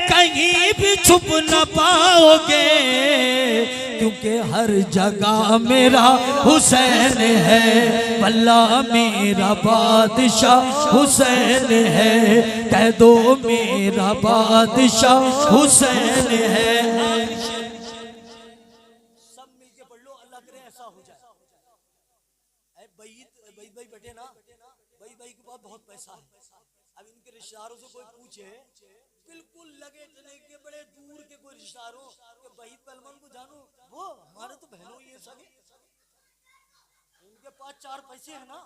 कहीं भी छुप न पाओगे, क्योंकि हर जगह मेरा हुसैन है, वल्लाह मेरा बादशाह हुसैन है। कह दो मेरा बादशाह हुसैन है। सब मिलके पढ़ लो, अल्लाह करे ऐसा हो जाए। बईद भाई बैठे ना, बईद भाई के पास बहुत पैसा है। अब इनके रिश्तेदारों से कोई पूछे, बिल्कुल लगे चले के बड़े दूर के कोई रिश्तेदारों के बहीद पहलवान को जानो, वो हमारे तो बहनों ही है सगे, उनके पास 4 पैसे है ना,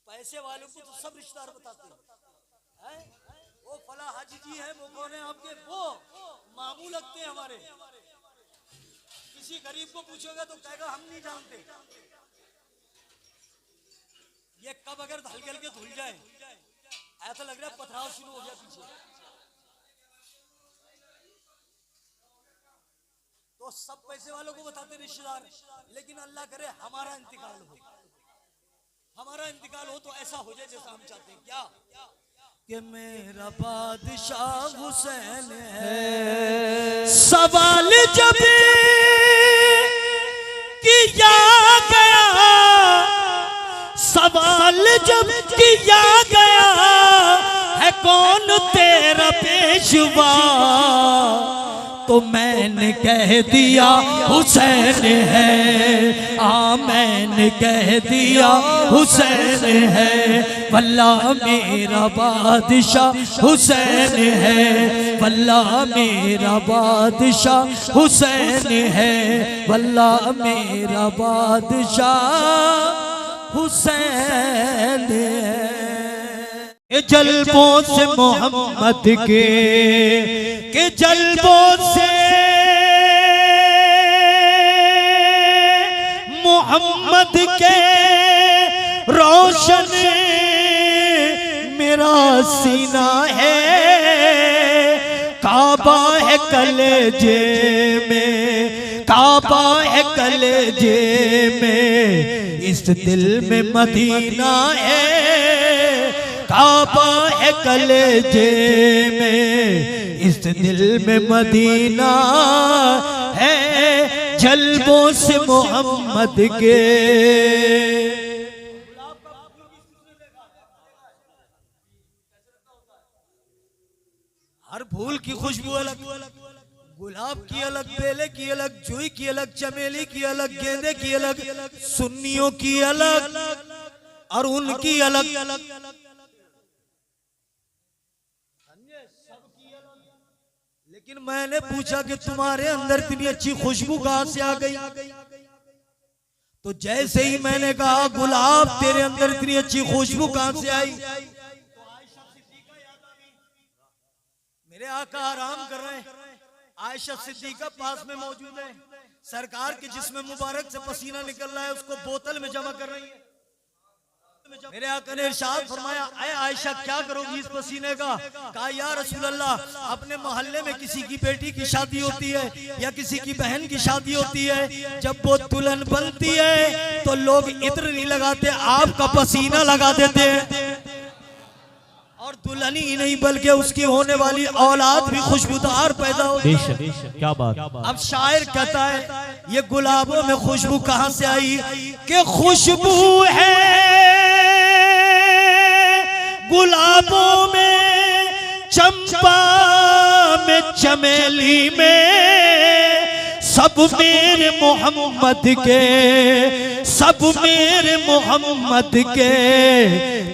पैसे वालों को तो सब रिश्तेदार बताते हैं। वो फला हाजी जी है, वो कौन है आपके, वो मामू लगते हैं हमारे। किसी गरीब को पूछोगे तो कहेगा हम नहीं जानते। ये कब अगर हल्के हल्के धुल जाए, ऐसा लग रहा है पथराव शुरू हो गया पीछे। तो सब पैसे वालों को बताते रिश्तेदार, लेकिन अल्लाह करे हमारा इंतकाल हो, हमारा इंतकाल हो तो ऐसा हो जाए जैसा हम चाहते हैं। क्या कि मेरा बादशाह हुसैन है। सवाल जब किया गया, सवाल जब किया गया है कौन तेरा पेशवा, तो मैंने कह दिया हुसैन है, मैंने कह दिया हुसैन है, वल्लाह मेरा बादशाह हुसैन है, वल्लाह मेरा बादशाह हुसैन है, वल्लाह मेरा बादशाह हुसैन है। जल्बों से मोहम्मद के जल्बों से मोहम्मद के रोशन मेरा सीना है, काबा है कलेजे में, काबा है कलेजे में, इस दिल में मदीना है, काबा है कलेजे में, इस दिल में मदीना है। जल्बों से मोहम्मद के। हर फूल की खुशबू अलग, गुलाब की अलग, बेले की अलग, जुई की अलग, चमेली की अलग, गेंदे की अलग, सुन्नियों की अलग और उनकी अलग, लेकिन मैंने पूछा कि तुम्हारे अंदर इतनी अच्छी खुशबू कहां से आ गई? तो जैसे ही मैंने कहा गुलाब तेरे अंदर इतनी अच्छी खुशबू कहां से आई, मेरे आका आराम कर रहे हैं, आयशा सिद्दीका पास में मौजूद है, सरकार के जिस्म मुबारक से पसीना निकल रहा है, उसको बोतल में जमा कर रही है। मेरे आका ने इरशाद फरमाया, अरे आयशा क्या करोगी इस पसीने का? कहा या रसूल अल्लाह, अपने मोहल्ले में किसी की बेटी की शादी होती है या किसी की बहन की शादी होती है, जब वो दुल्हन बनती है तो लोग इत्र नहीं लगाते, आपका पसीना लगा देते हैं, और दुल्हन ही नहीं बल्कि उसकी होने वाली औलाद भी खुशबूदार पैदा होती है। क्या बात। अब शायर कहता है ये गुलाबों में खुशबू कहां से आई? कि खुशबू है गुलाबों में, चंपा में, चमेली में, सब मेरे मोहम्मद के, सब मेरे मोहम्मद के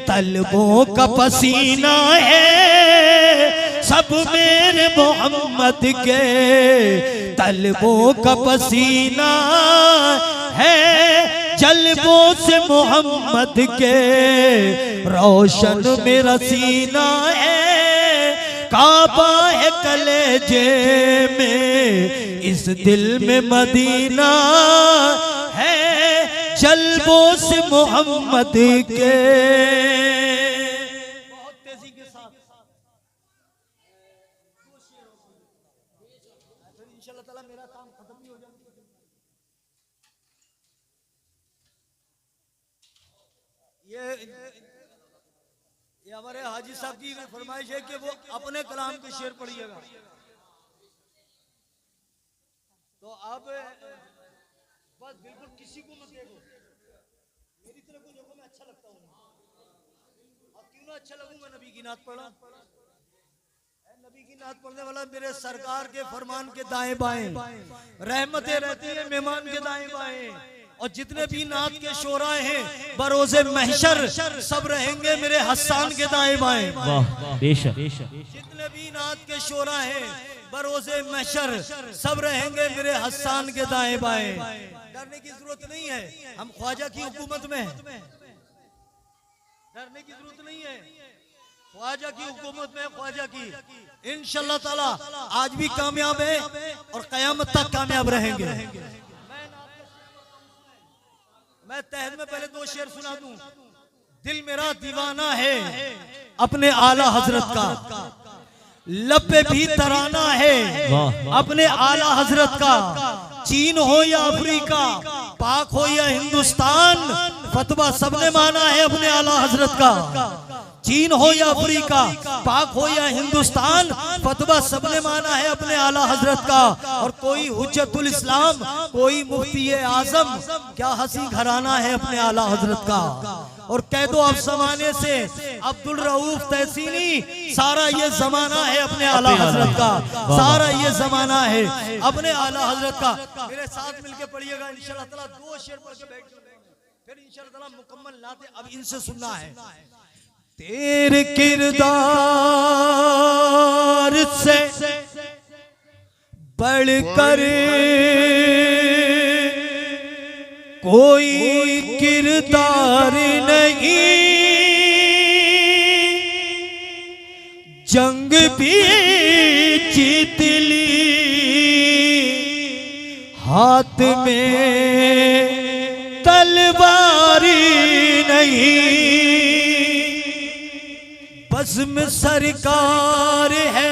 तलबों का पसीना है, सब मेरे मोहम्मद के तलबों का पसीना है, जल्बों से मोहम्मद के रोशन मेरा सीना है, काबा है कलेजे में, इस दिल में मदीना है, जल्बों से मोहम्मद के। बहुत तेजी के साथ इंशाअल्लाह ताला मेरा काम खत्म भी हो जाएगा। ये हमारे हाजी साहब की फरमाइश है कि वो अपने कलाम के शेर पढ़िएगा। तो आप बस बिल्कुल किसी को मत देखो, मेरी तरफ को देखो, मैं अच्छा लगता हूँ। अब क्यों ना अच्छा लगूं, मैं नबी की नात पढ़ा, नबी की नात पढ़ने वाला मेरे सरकार के फरमान के दाएं बाएं, रहमतें रहती है मेहमान के दाएं बाएं, और जितने भी नात के शोराए हैं बरोज़े महशर सब रहेंगे मेरे हस्सान के दाएं बाएं। जितने भी नात के शोरा हैं बरोज़े महशर सब रहेंगे मेरे हस्सान के दाएं बाएं। डरने की जरूरत नहीं है, हम ख्वाजा की हुकूमत में हैं, डरने की जरूरत नहीं है, ख्वाजा की हुकूमत में, ख्वाजा की इंशाअल्लाह ताला आज भी कामयाब है और कयामत तक कामयाब रहेंगे। मैं तहद में पहले दो शेर सुना दूं। दिल मेरा दीवाना है अपने आला हजरत का, लब पे भी तराना है अपने आला हजरत का, चीन हो या अफ्रीका, पाक हो या हिंदुस्तान, फतवा सबने माना है अपने आला हजरत का। चीन हो या अफ्रीका, पाक हो या हिंदुस्तान, फतवा सबने माना है अपने आला हजरत का। और कोई हुज्जतुल इस्लाम, कोई मुफ्ती आजम, क्या हंसी घराना है अपने आला हजरत का। और कह दो अब जमाने से अब्दुल रऊफ तहसीनी, सारा ये जमाना है अपने आला हजरत का, सारा ये जमाना है अपने आला हजरत का। मेरे साथ मिलके पढ़िएगा इंशाअल्लाह ताला, दो शेर पढ़ के बैठ जाएंगे, फिर इंशाअल्लाह ताला मुकम्मल नाते अब इनसे सुनना है। तेरे किरदार से बढ़कर कोई किरदार नहीं, जंग भी जीत ली हाथ में तलवारी नहीं, बस में सरकार है,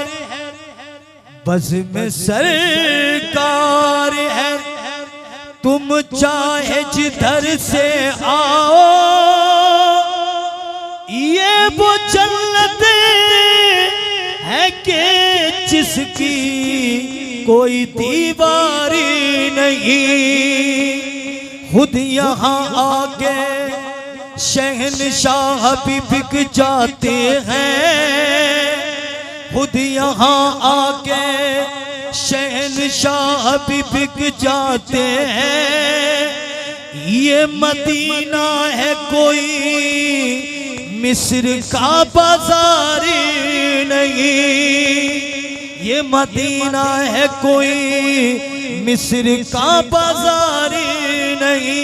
बस में सरकार है, तुम चाहे जिधर से आओ, ये वो जन्नत है कि जिसकी कोई दीवारी नहीं, खुद यहाँ आके शहनशाह भी बिक जाते हैं, खुद यहाँ आके शहनशाह भी बिक जाते हैं। ये मदीना है कोई मिस्र का बाजार नहीं, ये मदीना है कोई मिस्र का बाजार नहीं।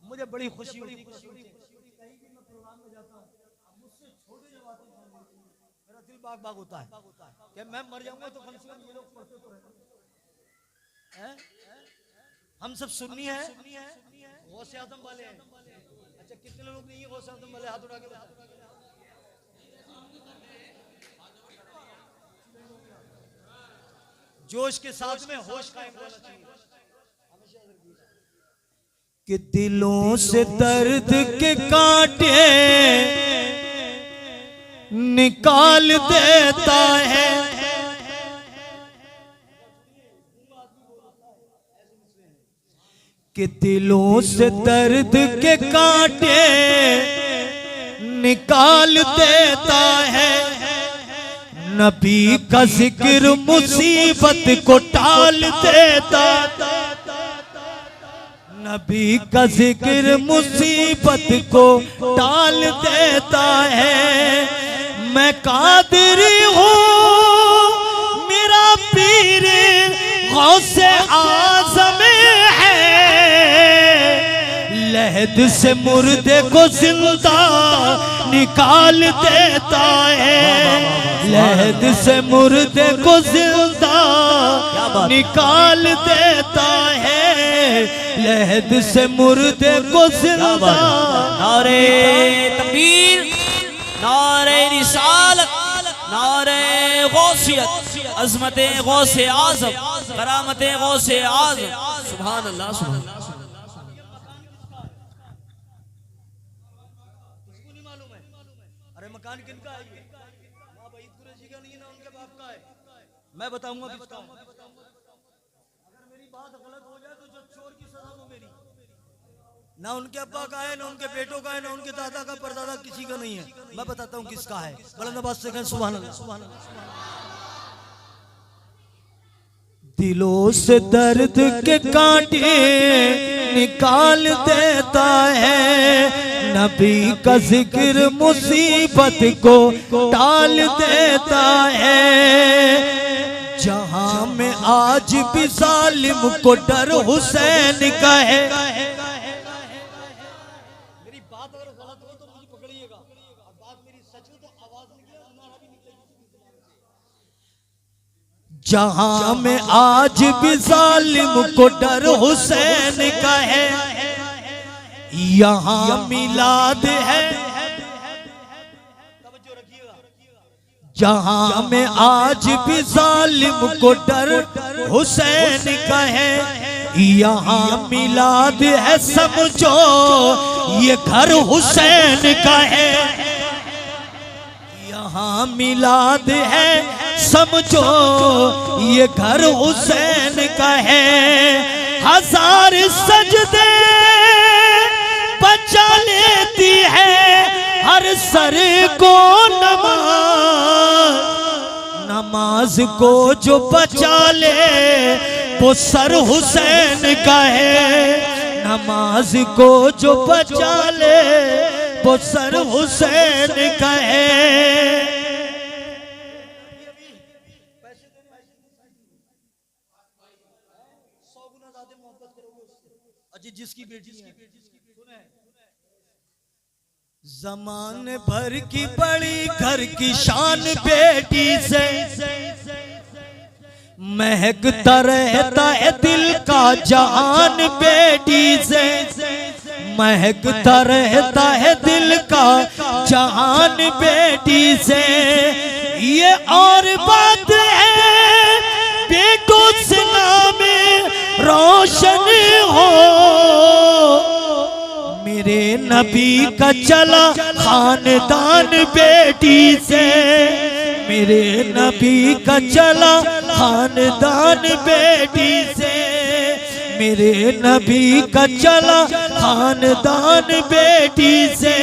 मुझे बड़ी खुशी होती है कहीं भी मैं प्रोग्राम में जाता हूँ, मुझसे छोटे जब आते हैं मेरा दिल बाग बाग होता है कि मैं मर जाऊंगा तो कम से कम ये लोग पढ़ते तो रहे। हम सब सुन्नी है, गौसे आजम वाले हैं। अच्छा कितने लोग नहीं है गौसे आजम वाले? हाथ उठा के बताओ। जोश के साथ में होश कायम होना चाहिए। कि दिलों से दर्द के कांटे निकाल देता है, कि दिलों से दर्द के कांटे निकाल देता है। नबी का जिक्र मुसीबत को टाल देता, नबी का जिक्र मुसीबत को टाल देता है। मैं कादिर हूँ, मेरा पीर गौसे आज़म है, लहद से मुर्दे को जिंदा निकाल देता है, लहद से मुर्दे को जिंदा निकाल देता है, लहद से मुर्दे को जिंदा। नारे तकबीर, नारे रिसालत, नारे गौसियत, अज़मते गौसे आज़म, करामते गौसे आज़म। सुभान अल्लाह, सुभान अल्लाह। किसको नहीं मालूम है? अरे मकान किनका है ये? माँ भाई कुरैशी का नहीं है ना, उनके बाप का है। मैं बताऊंगा किसका है। अगर मेरी बात गलत हो जाए तो जो चोर की सजा हो मेरी। ना उनके अब्बा का है, ना उनके बेटों का है, ना उनके दादा का, परदादा किसी का नहीं है। मैं बताता हूँ किसका है। बुलंद आवाज से कहें सुभान अल्लाह, सुभान अल्लाह। दिलों से दर्द के कांटे निकाल देता है, नबी का जिक्र मुसीबत को टाल देता है। जहां में आज भी जालिम को डर हुसैन का है, मेरी बात अगर गलत हो तो मुझे पकड़िएगा, और बात मेरी सच हो तो आवाज निकले, नारा भी निकलेगी। जहां में आज भी जालिम को डर हुसैन का है, यहाँ मिलाद है। जहां में आज भी जालिम को डर हुसैन का है, यहाँ मिलाद है, समझो ये घर हुसैन का है। यहाँ मिलाद है, समझो ये घर हुसैन का है। हजार सजदे बचा लेती है हर सर को नमाज, नमाज को जो बचा ले वो सर हुसैन का है, नमाज को जो बचा ले वो सर हुसैन का है। जिसकी बेटी है ज़माने भर की बड़ी घर की शान बेटी से, महकता रहता है दिल का जहान बेटी से, महकता रहता है दिल का जहान बेटी से। ये और बात है बेटों से नाम रोशन हो, मेरे नबी का चला खानदान बेटी से, मेरे नबी का चला खानदान बेटी से, मेरे नबी का चला खानदान बेटी से।